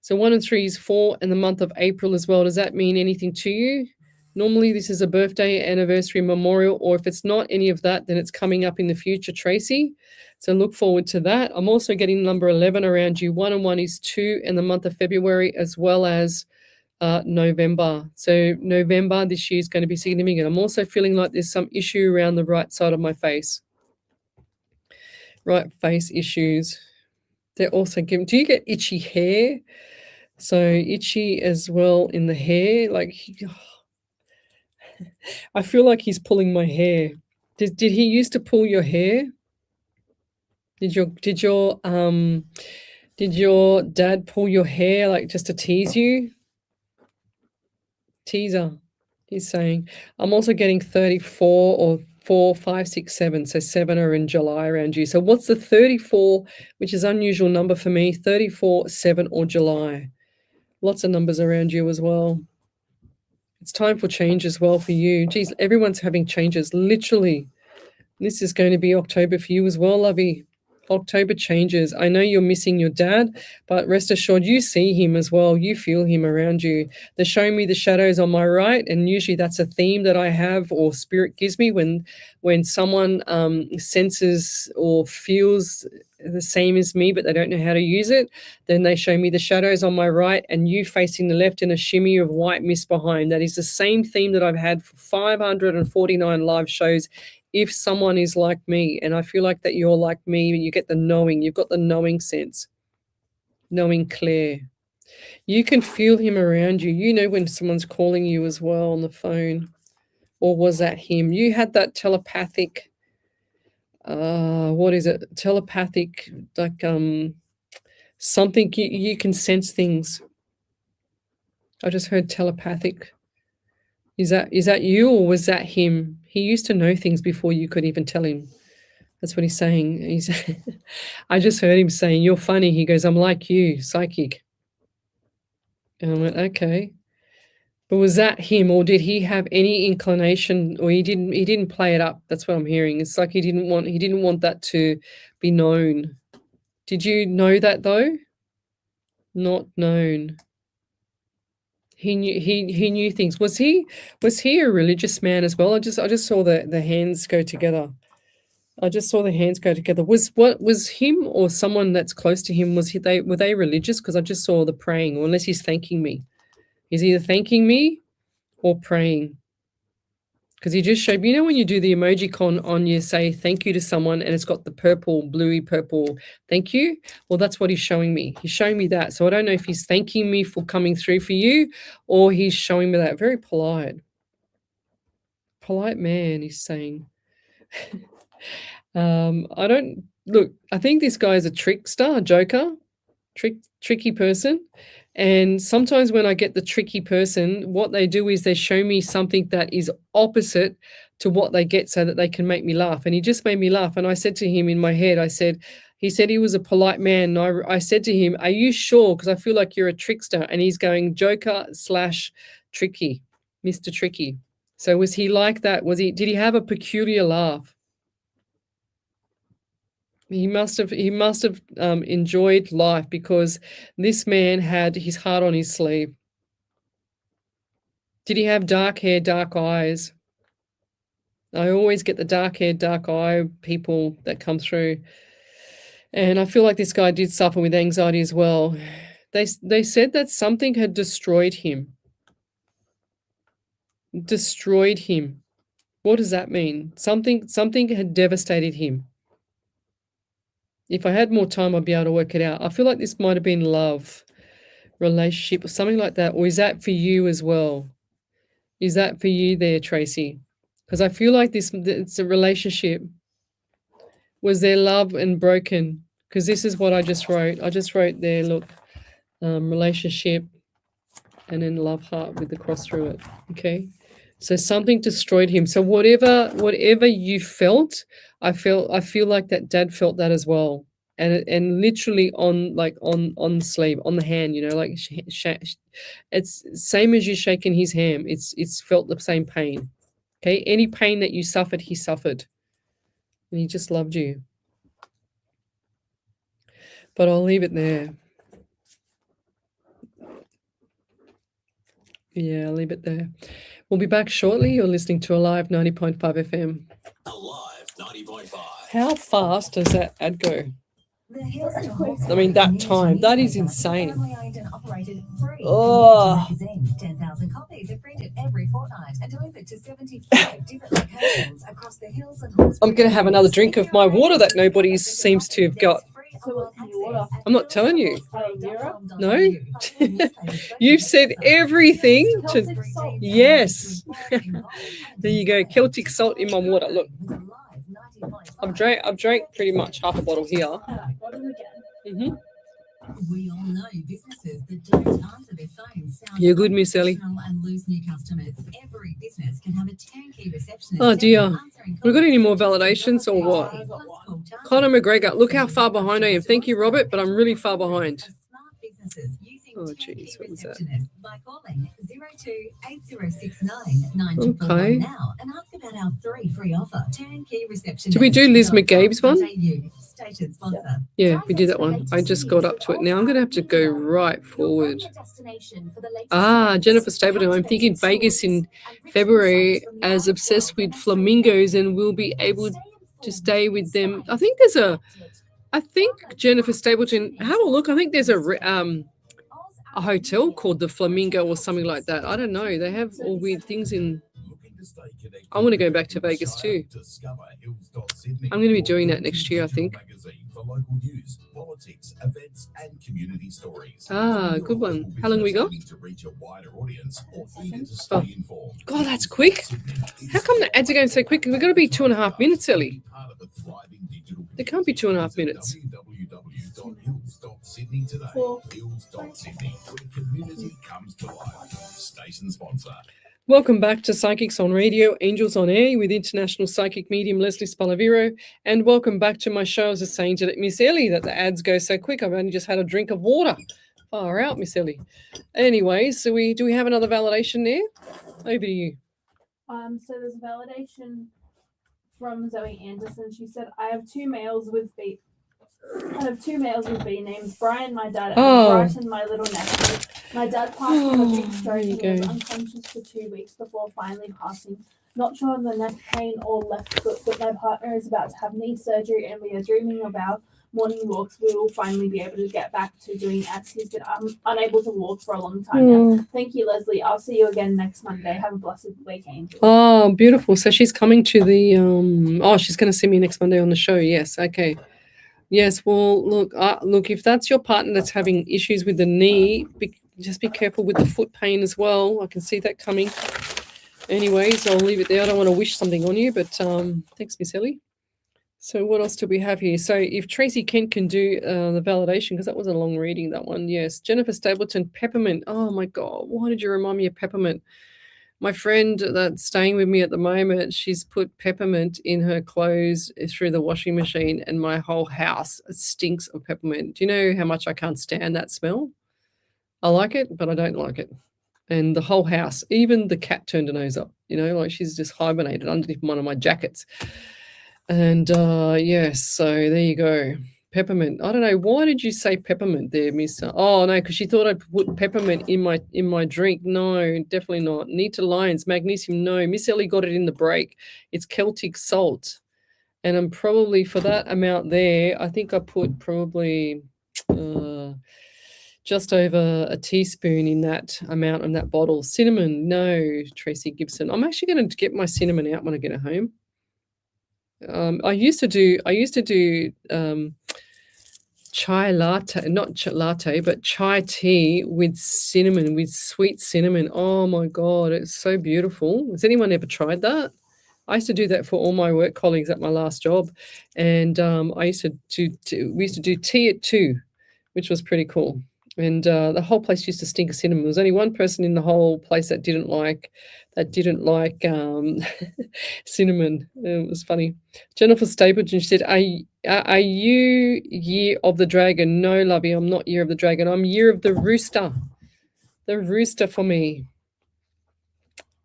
Speaker 1: So 1 and 3 is 4, and the month of April as well. Does that mean anything to you? Normally, this is a birthday, anniversary, memorial, or if it's not any of that, then it's coming up in the future, Tracy. So look forward to that. I'm also getting number 11 around you. 1 and 1 is 2, and the month of February, as well as November. So November this year is going to be significant. I'm also feeling like there's some issue around the right side of my face. Right face issues. They're also giving, do you get itchy hair? So itchy as well in the hair. Like, I feel like he's pulling my hair. Did he used to pull your hair? Did your dad pull your hair, like just to tease you? Teaser, he's saying. I'm also getting 34 or 4, 5, 6, 7. So 7 are in July around you. So what's the 34, which is unusual number for me? 34, 7, or July. Lots of numbers around you as well. It's time for change as well for you. Geez, everyone's having changes, literally. This is going to be October for you as well, lovey. October changes. I know you're missing your dad, but rest assured you see him as well. You feel him around you. They're showing me the shadows on my right, and usually that's a theme that I have or spirit gives me when someone senses or feels the same as me, but they don't know how to use it. Then they show me the shadows on my right and you facing the left and a shimmy of white mist behind. That is the same theme that I've had for 549 live shows. If someone is like me, and I feel like that you're like me, you get the knowing, you've got the knowing sense, knowing clear. You can feel him around you. You know when someone's calling you as well on the phone. Or was that him? You had that telepathic, what is it? Telepathic, like something, you can sense things. I just heard telepathic. Is that you, or was that him? He used to know things before you could even tell him. That's what he's saying. I just heard him saying, "You're funny." He goes, "I'm like you, psychic." And I went, okay. But was that him, or did he have any inclination, or he didn't play it up? That's what I'm hearing. It's like he didn't want that to be known. Did you know that though? Not known. He knew things. Was he a religious man as well? I just saw the hands go together. I just saw the hands go together. Was him or someone that's close to him, were they religious? Because I just saw the praying, or unless he's thanking me. He's either thanking me or praying. Because he just showed me, when you do the emoji con on, you say thank you to someone and it's got the bluey purple thank you. Well, that's what he's showing me. He's showing me that. So I don't know if he's thanking me for coming through for you, or he's showing me that. Very polite. Polite man, he's saying. I think this guy is a trickster, a joker, tricky person. And sometimes when I get the tricky person, what they do is they show me something that is opposite to what they get so that they can make me laugh. And he just made me laugh. And I said to him in my head, I said, He said he was a polite man. And I said to him, are you sure? Because I feel like you're a trickster. And he's going Joker / Tricky, Mr. Tricky. So was he like that? Did he have a peculiar laugh? He must have enjoyed life, because this man had his heart on his sleeve. Did he have dark hair, dark eyes? I always get the dark hair, dark eye people that come through. And I feel like this guy did suffer with anxiety as well. They said that something had destroyed him. Destroyed him. What does that mean? Something had devastated him. If I had more time, I'd be able to work it out. I feel like this might have been love, relationship, or something like that. Or is that for you as well? Is that for you there, Tracy? Because I feel like it's a relationship. Was there love and broken? Because this is what I just wrote. I just wrote there, look, relationship, and then love heart with the cross through it. Okay. So something destroyed him. So whatever you felt, I feel like that dad felt that as well. And literally on the sleeve, on the hand, like it's same as you shaking his hand. It's felt the same pain. Okay. Any pain that you suffered, he suffered. And he just loved you. But I'll leave it there. Yeah, I'll leave it there. We'll be back shortly. You're listening to Alive 90.5 FM.
Speaker 5: Alive 90.5.
Speaker 1: How fast does that ad go? I mean, that time. That is insane. Oh.
Speaker 6: 10,000 copies are printed every fortnight and delivered to 75 different locations across the hills and
Speaker 1: I'm going to have another drink of my water that nobody seems to have got. I'm not telling you. No? You've said everything. Yes. There you go. Celtic salt in my water. Look. I've drank pretty much half a bottle here. Mm-hmm.
Speaker 6: We all know businesses that don't answer their phones.
Speaker 1: You're good, Miss Ellie.
Speaker 6: And lose new customers. Every business can have a turnkey receptionist.
Speaker 1: Oh dear. We got any more validations or what? Conor McGregor. Look how far behind I am. Thank you, Robert, but I'm really far behind. Oh, jeez, what was that?
Speaker 6: By calling 028069
Speaker 1: Okay.
Speaker 6: now and ask about our 3 free offer. Turnkey reception.
Speaker 1: Did we do Liz McGabe's one?
Speaker 6: Stated sponsor.
Speaker 1: Yeah, we did that one. I just got up to it. Now I'm going to have to go right forward. Jennifer Stapleton. I'm thinking Vegas in February, as obsessed with flamingos, and we'll be able to stay with them. I think Jennifer Stapleton, have a look. I think there's a hotel called the Flamingo or something like that. I don't know. They have all weird things in. I want to go back to Vegas too. I'm going to be doing that next year, I think. Good one. How long we got? Oh. God, that's quick. How come the ads are going so quick? We've got to be 2.5 minutes, Ellie. There can't be 2.5 minutes. Welcome back to Psychics on Radio, Angels on Air with International Psychic Medium Lesley Spaliviero, and welcome back to my show. I was just saying to Miss Ellie that the ads go so quick. I've only just had a drink of water. Far out, Miss Ellie. Anyway, so do we have another validation there? Over to you.
Speaker 3: So there's a validation from Zoe Anderson. She said, I have two males with B names, Brian, my dad, and Brighton, my little nephew. My dad passed from a big stroke and was unconscious for 2 weeks before finally passing. Not sure of the neck pain or left foot, but my partner is about to have knee surgery and we are dreaming of our morning walks. We will finally be able to get back to doing as he's been unable to walk for a long time now. Thank you, Leslie. I'll see you again next Monday. Have a blessed weekend.
Speaker 1: Oh, beautiful. So she's coming to the she's going to see me next Monday on the show. Yes. Okay. Yes. Well, look, if that's your partner that's having issues with the knee, just be careful with the foot pain as well. I can see that coming. Anyways, I'll leave it there. I don't want to wish something on you, but thanks, Miss Ellie. So what else do we have here? So if Tracy Kent can do the validation, because that was a long reading, that one. Yes. Jennifer Stapleton, peppermint. Oh, my God. Why did you remind me of peppermint? My friend that's staying with me at the moment, she's put peppermint in her clothes through the washing machine, and my whole house stinks of peppermint. Do you know how much I can't stand that smell? I like it, but I don't like it. And the whole house, even the cat turned her nose up, like she's just hibernated underneath one of my jackets. And yes, so there you go. Peppermint. I don't know. Why did you say peppermint there, Mister? Oh no, because she thought I'd put peppermint in my drink. No, definitely not. Nita Lyons, magnesium. No, Miss Ellie got it in the break. It's Celtic salt, and I'm probably for that amount there. I think I put probably just over a teaspoon in that amount in that bottle. Cinnamon. No, Tracy Gibson. I'm actually going to get my cinnamon out when I get it home. I used to do chai latte, not latte, but chai tea with cinnamon, with sweet cinnamon. Oh my God, it's so beautiful. Has anyone ever tried that? I used to do that for all my work colleagues at my last job. And we used to do tea at 2, which was pretty cool. And the whole place used to stink of cinnamon. There was only one person in the whole place that didn't like cinnamon. It was funny. Jennifer Stapleton, she said, are you Year of the Dragon? No, lovey, I'm not Year of the Dragon. I'm Year of the Rooster. The rooster for me.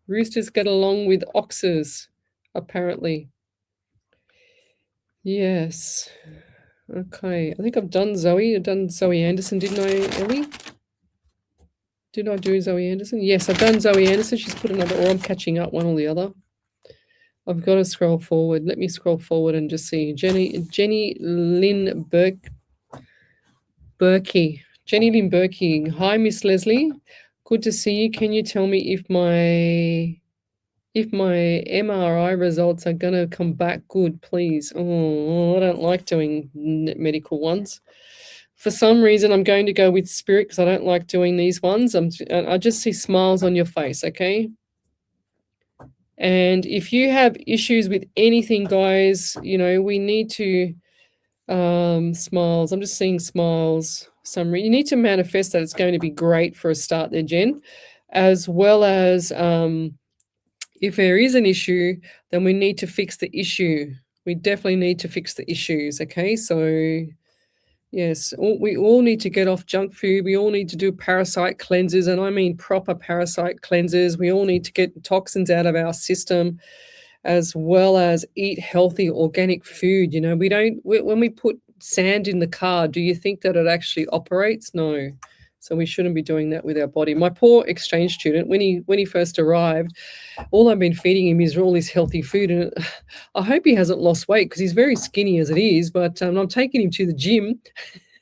Speaker 1: Roosters get along with oxes, apparently. Yes. Okay. I think I've done Zoe. I've done Zoe Anderson, didn't I, Ellie? Did I do Zoe Anderson? Yes, I've done Zoe Anderson. She's put another, or I'm catching up, one or the other. I've got to scroll forward. Let me scroll forward and just see. Jenny Lynn Berkey. Jenny Lynn Berkey. Hi, Miss Lesley. Good to see you. Can you tell me if my MRI results are going to come back good, please? Oh, I don't like doing medical ones. For some reason, I'm going to go with spirit because I don't like doing these ones. I just see smiles on your face, okay? And if you have issues with anything, guys, we need to smiles. I'm just seeing smiles. You need to manifest that it's going to be great for a start there, Jen, as well as if there is an issue, then we need to fix the issue. We definitely need to fix the issues, okay? So yes, we all need to get off junk food. We all need to do parasite cleanses, and I mean proper parasite cleanses. We all need to get toxins out of our system, as well as eat healthy organic food. When we put sand in the car, do you think that it actually operates? No. So we shouldn't be doing that with our body. My poor exchange student, when he first arrived, all I've been feeding him is all this healthy food, and I hope he hasn't lost weight because he's very skinny as it is. But I'm taking him to the gym,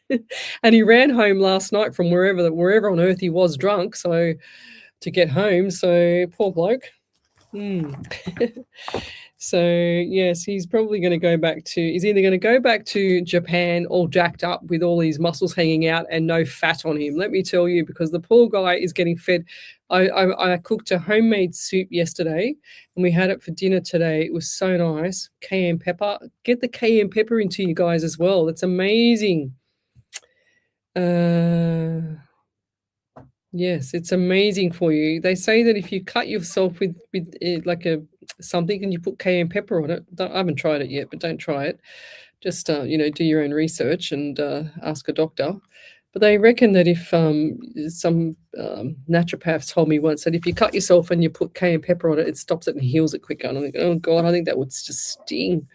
Speaker 1: and he ran home last night from wherever on earth he was drunk, so to get home. So poor bloke. So yes, he's probably going to go back to. He's either going to go back to Japan all jacked up with all his muscles hanging out and no fat on him. Let me tell you, because the poor guy is getting fed. I cooked a homemade soup yesterday, and we had it for dinner today. It was so nice. Cayenne pepper. Get the cayenne pepper into you guys as well. That's amazing. Yes, it's amazing for you. They say that if you cut yourself with like something and you put cayenne pepper on it, I haven't tried it yet, but don't try it. Just do your own research and ask a doctor. But they reckon that if some naturopaths told me once that if you cut yourself and you put cayenne pepper on it, it stops it and heals it quicker. And I'm like, oh God, I think that would just sting.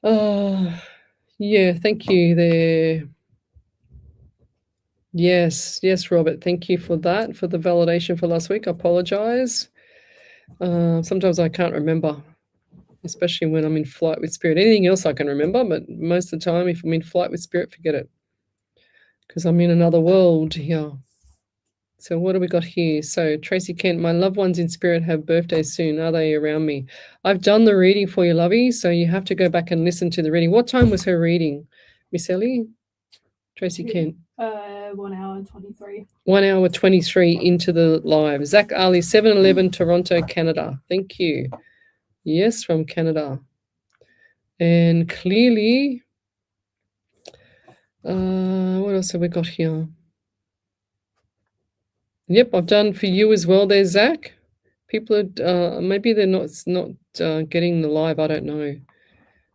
Speaker 1: Yeah, thank you there. Yes, Robert. Thank you for that, for the validation for last week. I apologize. Sometimes I can't remember, especially when I'm in flight with spirit. Anything else I can remember, but most of the time, if I'm in flight with spirit, forget it, because I'm in another world here. So what do we got here? So Tracy Kent, my loved ones in spirit have birthdays soon. Are they around me? I've done the reading for you, lovey, so you have to go back and listen to the reading. What time was her reading, Miss Ellie? Tracy Kent.
Speaker 3: 1 hour 23.
Speaker 1: 1 hour 23 into the live. Zach Ali, 7-Eleven, Toronto, Canada. Thank you. Yes, from Canada. And clearly, what else have we got here? Yep, I've done for you as well there, Zach. People are maybe they're not getting the live. I don't know,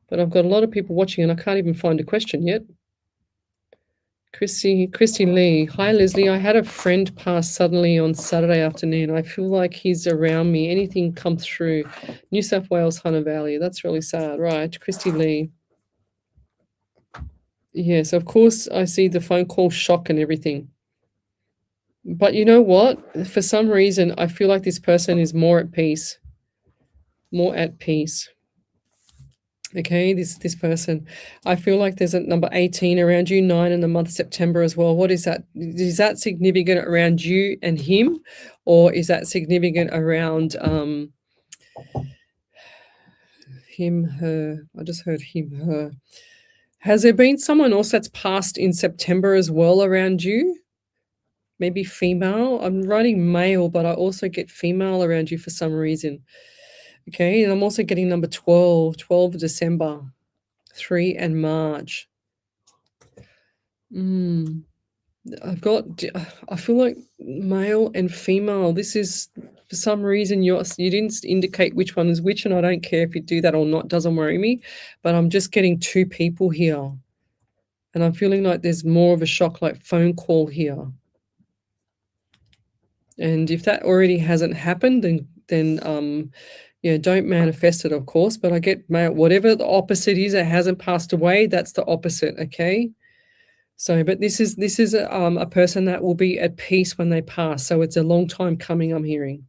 Speaker 1: but I've got a lot of people watching, and I can't even find a question yet. Christy Lee. Hi, Leslie. I had a friend pass suddenly on Saturday afternoon. I feel like he's around me. Anything come through? New South Wales, Hunter Valley. That's really sad. Right, Christy Lee. Yes, of course, I see the phone call shock and everything. But you know what? For some reason, I feel like this person is more at peace. More at peace. Okay, this person. I feel like there's a number 18 around you, 9 in the month of September as well. What is that? Is that significant around you and him? Or is that significant around him, her? I just heard him, her. Has there been someone else that's passed in September as well around you? Maybe female. I'm writing male, but I also get female around you for some reason. Okay, and I'm also getting number 12 December, 3 and March. I feel like male and female. This is, for some reason, you didn't indicate which one is which, and I don't care if you do that or not. Doesn't worry me, but I'm just getting 2 people here, and I'm feeling like there's more of a shock, like phone call here. And if that already hasn't happened, then yeah, don't manifest it, of course. But I get whatever the opposite is, it hasn't passed away. That's the opposite, okay? So, but this is a person that will be at peace when they pass. So it's a long time coming, I'm hearing.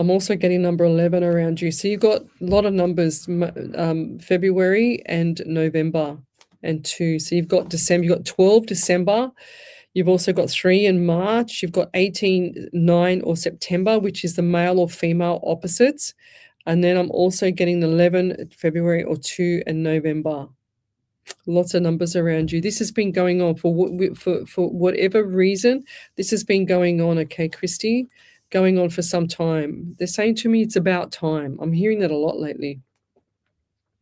Speaker 1: I'm also getting number 11 around you. So you've got a lot of numbers, February and November and 2. So you've got December, you've got 12 December. You've also got 3 in March. You've got 18, 9 or September, which is the male or female opposites. And then I'm also getting 11 February or 2 in November. Lots of numbers around you. This has been going on for whatever reason. This has been going on, okay, Christy, going on for some time. They're saying to me it's about time. I'm hearing that a lot lately.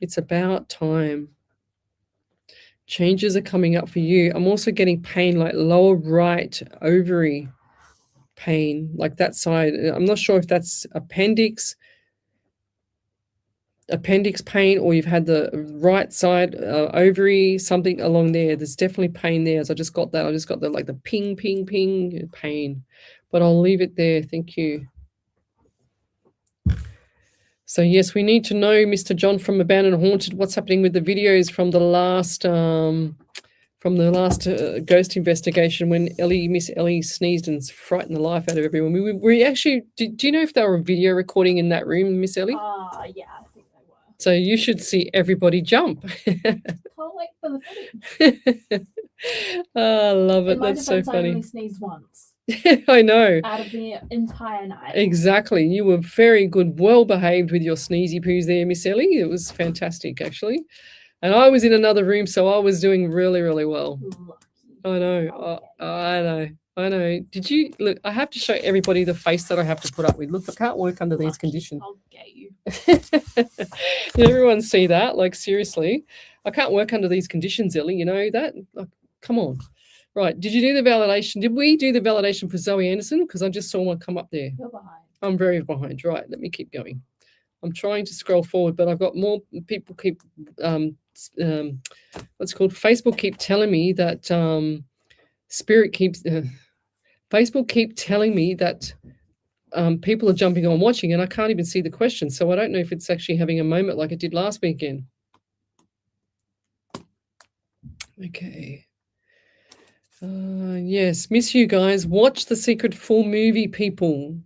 Speaker 1: It's about time. Changes are coming up for you. I'm also getting pain, like lower right ovary pain, like that side. I'm not sure if that's appendix pain, or you've had the right side ovary, something along there. There's definitely pain there. As I just got that. I just got the like the ping, ping, ping pain. But I'll leave it there. Thank you. So yes, we need to know, Mr. John from Abandoned and Haunted, what's happening with the videos from the last ghost investigation when Miss Ellie sneezed and frightened the life out of everyone. We actually, do you know if they were video recording in that room, Miss Ellie?
Speaker 3: Yeah, I think they were.
Speaker 1: So you should see everybody jump.
Speaker 3: Can't wait for the footage.
Speaker 1: Oh, I love it.
Speaker 3: In my
Speaker 1: That's so
Speaker 3: defense, I
Speaker 1: funny.
Speaker 3: only sneezed once.
Speaker 1: I know.
Speaker 3: Out of the entire night.
Speaker 1: Exactly. You were very good, well behaved with your sneezy poos there, Miss Ellie. It was fantastic, actually. And I was in another room, so I was doing really, really well. I know. I know. Did you look? I have to show everybody the face that I have to put up with. Look, I can't work under these conditions.
Speaker 3: I'll get you.
Speaker 1: Did everyone see that? Like, seriously, I can't work under these conditions, Ellie. You know that? Like, come on. Right. Did you do the validation? Did we do the validation for Zoe Anderson? Because I just saw one come up there.
Speaker 3: You're behind.
Speaker 1: I'm very behind. Right. Let me keep going. I'm trying to scroll forward, but I've got more people keep what's called Facebook keep telling me that Facebook keep telling me that people are jumping on watching, and I can't even see the question. So I don't know if it's actually having a moment like it did last weekend. Okay. Yes, miss you guys. Watch the Secret full movie, people.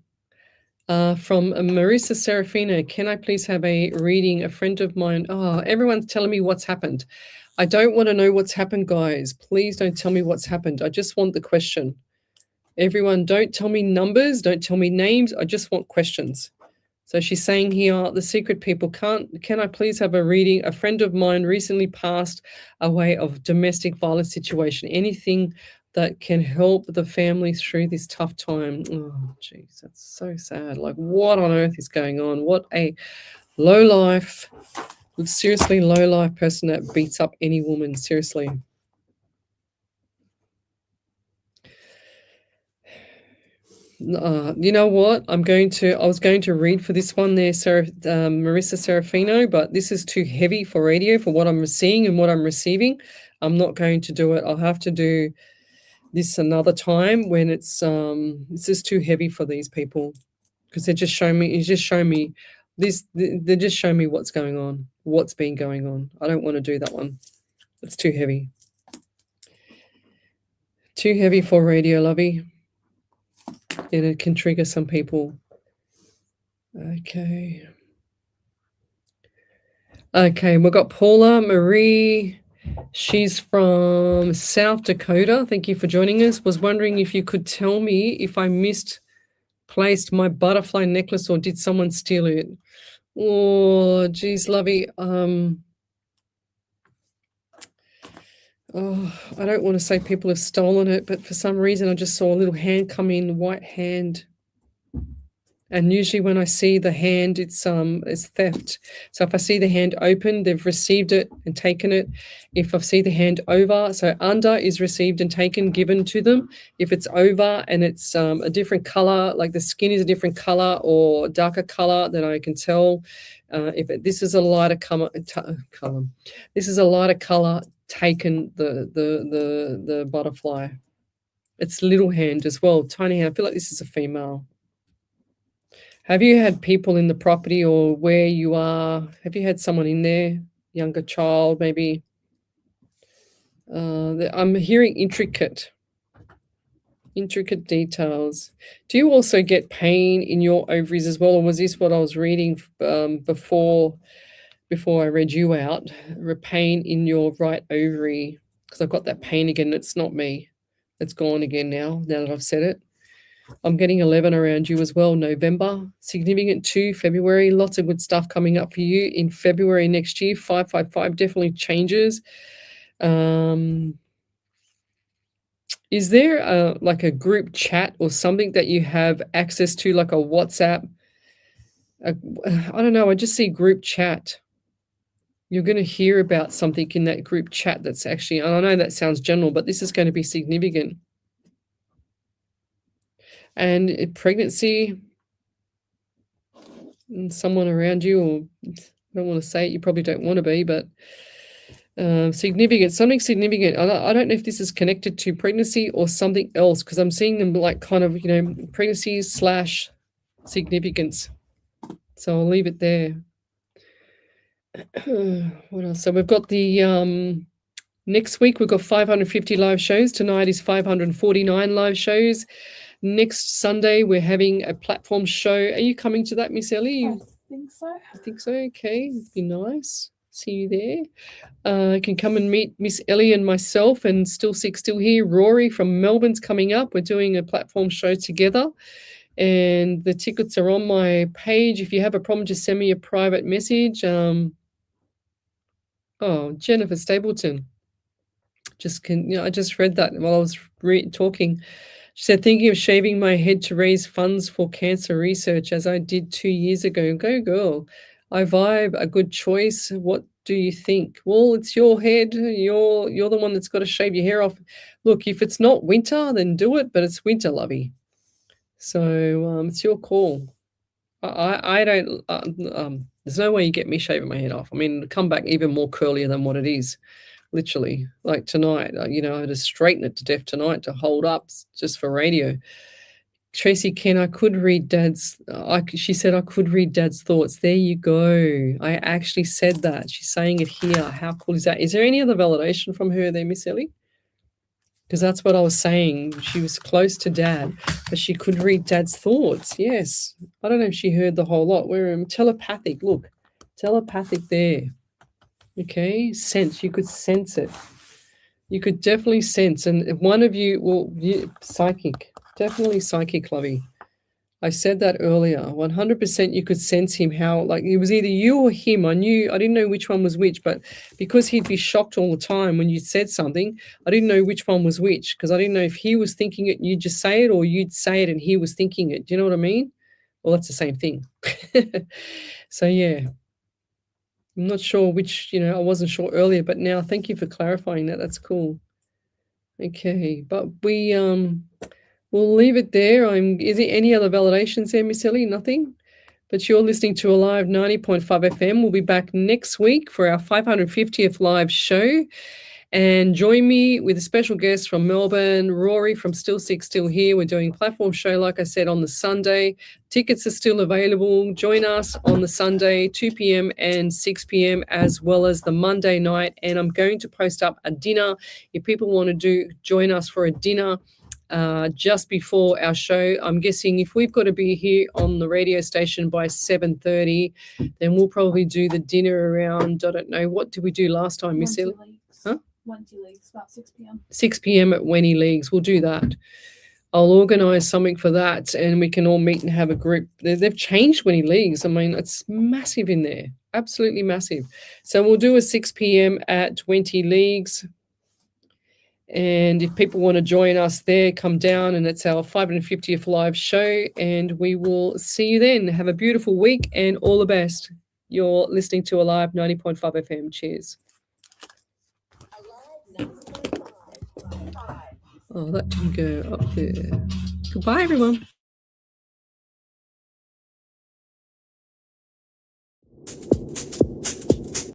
Speaker 1: From Marissa Serafina. Can I please have a reading? A friend of mine. Oh, everyone's telling me what's happened. I don't want to know what's happened, guys. Please don't tell me what's happened. I just want the question. Everyone, don't tell me numbers. Don't tell me names. I just want questions. So she's saying here, the secret people, can I please have a reading? A friend of mine recently passed away of domestic violence situation. Anything that can help the family through this tough time. Oh, geez, that's so sad. Like, what on earth is going on? What a low-life, seriously low-life person that beats up any woman, seriously. You know what? I was going to read for this one there, Marissa Serafino, but this is too heavy for radio for what I'm seeing and what I'm receiving. I'm not going to do it. I'll have to do this another time when it's just too heavy for these people, because they're just showing me they're just showing me what's going on, what's been going on. I don't want to do that one. It's too heavy. Too heavy for radio, lovey. And it can trigger some people. Okay, we've got Paula Marie. She's from South Dakota. Thank you for joining us. Was wondering if you could tell me if I misplaced my butterfly necklace or did someone steal it? Oh, geez, lovey. I don't want to say people have stolen it, but for some reason I just saw a little hand come in, white hand. And usually when I see the hand, it's theft. So if I see the hand open, they've received it and taken it. If I see the hand over, so under is received and taken, given to them. If it's over and it's a different color, like the skin is a different color or darker color, then I can tell. This is a lighter color, this is a lighter color, taken the butterfly. It's little hand as well, tiny hand. I feel like this is a female. Have you had people in the property or where you are? Have you had someone in there, younger child maybe? I'm hearing intricate details. Do you also get pain in your ovaries as well, or was this what I was reading before I read you out? Pain in your right ovary, because I've got that pain again. It's not me. It's gone again now that I've said it. I'm getting 11 around you as well. November, significant 2, February, lots of good stuff coming up for you in February next year. 555 definitely changes. Is there like a group chat or something that you have access to, like a WhatsApp? I don't know. I just see group chat. You're going to hear about something in that group chat that's actually, and I know that sounds general, but this is going to be significant. And pregnancy, and someone around you, or I don't want to say it, you probably don't want to be, but significant, something significant. I don't know if this is connected to pregnancy or something else, because I'm seeing them like kind of, pregnancy / significance. So I'll leave it there. What else? So we've got the next week, we've got 550 live shows. Tonight is 549 live shows. Next Sunday, we're having a platform show. Are you coming to that, Miss Ellie?
Speaker 3: I think so.
Speaker 1: I think so. Okay, it'd be nice. See you there. You can come and meet Miss Ellie and myself, and Still Sick, Still Here. Rory from Melbourne's coming up. We're doing a platform show together, and the tickets are on my page. If you have a problem, just send me a private message. Jennifer Stapleton. I just read that while I was talking. She said, thinking of shaving my head to raise funds for cancer research, as I did 2 years ago. Go girl. I vibe, a good choice. What do you think? Well, it's your head. You're the one that's got to shave your hair off. Look, if it's not winter, then do it, but it's winter, lovey. So it's your call. I don't, there's no way you get me shaving my head off. I mean, come back even more curlier than what it is. Literally, like tonight, I had to straighten it to death tonight to hold up just for radio. Tracy Ken, I could read Dad's. She said I could read Dad's thoughts. There you go. I actually said that. She's saying it here. How cool is that? Is there any other validation from her there, Miss Ellie? Because that's what I was saying. She was close to Dad, but she could read Dad's thoughts. Yes. I don't know if she heard the whole lot. We're telepathic. Look, telepathic there. Okay, sense. You could sense it. You could definitely sense. And one of you, psychic. Definitely psychic, lovey. I said that earlier. 100% you could sense him, how, like, it was either you or him. I didn't know which one was which, but because he'd be shocked all the time when you said something, I didn't know which one was which, because I didn't know if he was thinking it and you'd just say it, or you'd say it and he was thinking it. Do you know what I mean? Well, that's the same thing. So, yeah. I'm not sure which, I wasn't sure earlier, but now thank you for clarifying that. That's cool. Okay, but we we'll leave it there. Is there any other validations there, Miss Ellie? Nothing? But you're listening to Alive 90.5 FM. We'll be back next week for our 550th live show. And join me with a special guest from Melbourne, Rory from Still Sick, Still Here. We're doing a platform show, like I said, on the Sunday. Tickets are still available. Join us on the Sunday, 2 p.m. and 6 p.m., as well as the Monday night. And I'm going to post up a dinner. If people want to join us for a dinner, just before our show. I'm guessing if we've got to be here on the radio station by 7:30, then we'll probably do the dinner around, I don't know, what did we do last time, Miss Ellie? Huh?
Speaker 3: 1 2 leagues, about 6 p.m.
Speaker 1: 6 p.m. at Wenny Leagues. We'll do that. I'll organise something for that and we can all meet and have a group. They've changed Wenny Leagues. I mean, it's massive in there, absolutely massive. So we'll do a 6 p.m. at 20 Leagues. And if people want to join us there, come down, and it's our 550th live show, and we will see you then. Have a beautiful week and all the best. You're listening to Alive 90.5 FM. Cheers. Oh, that didn't go up there. Goodbye, everyone.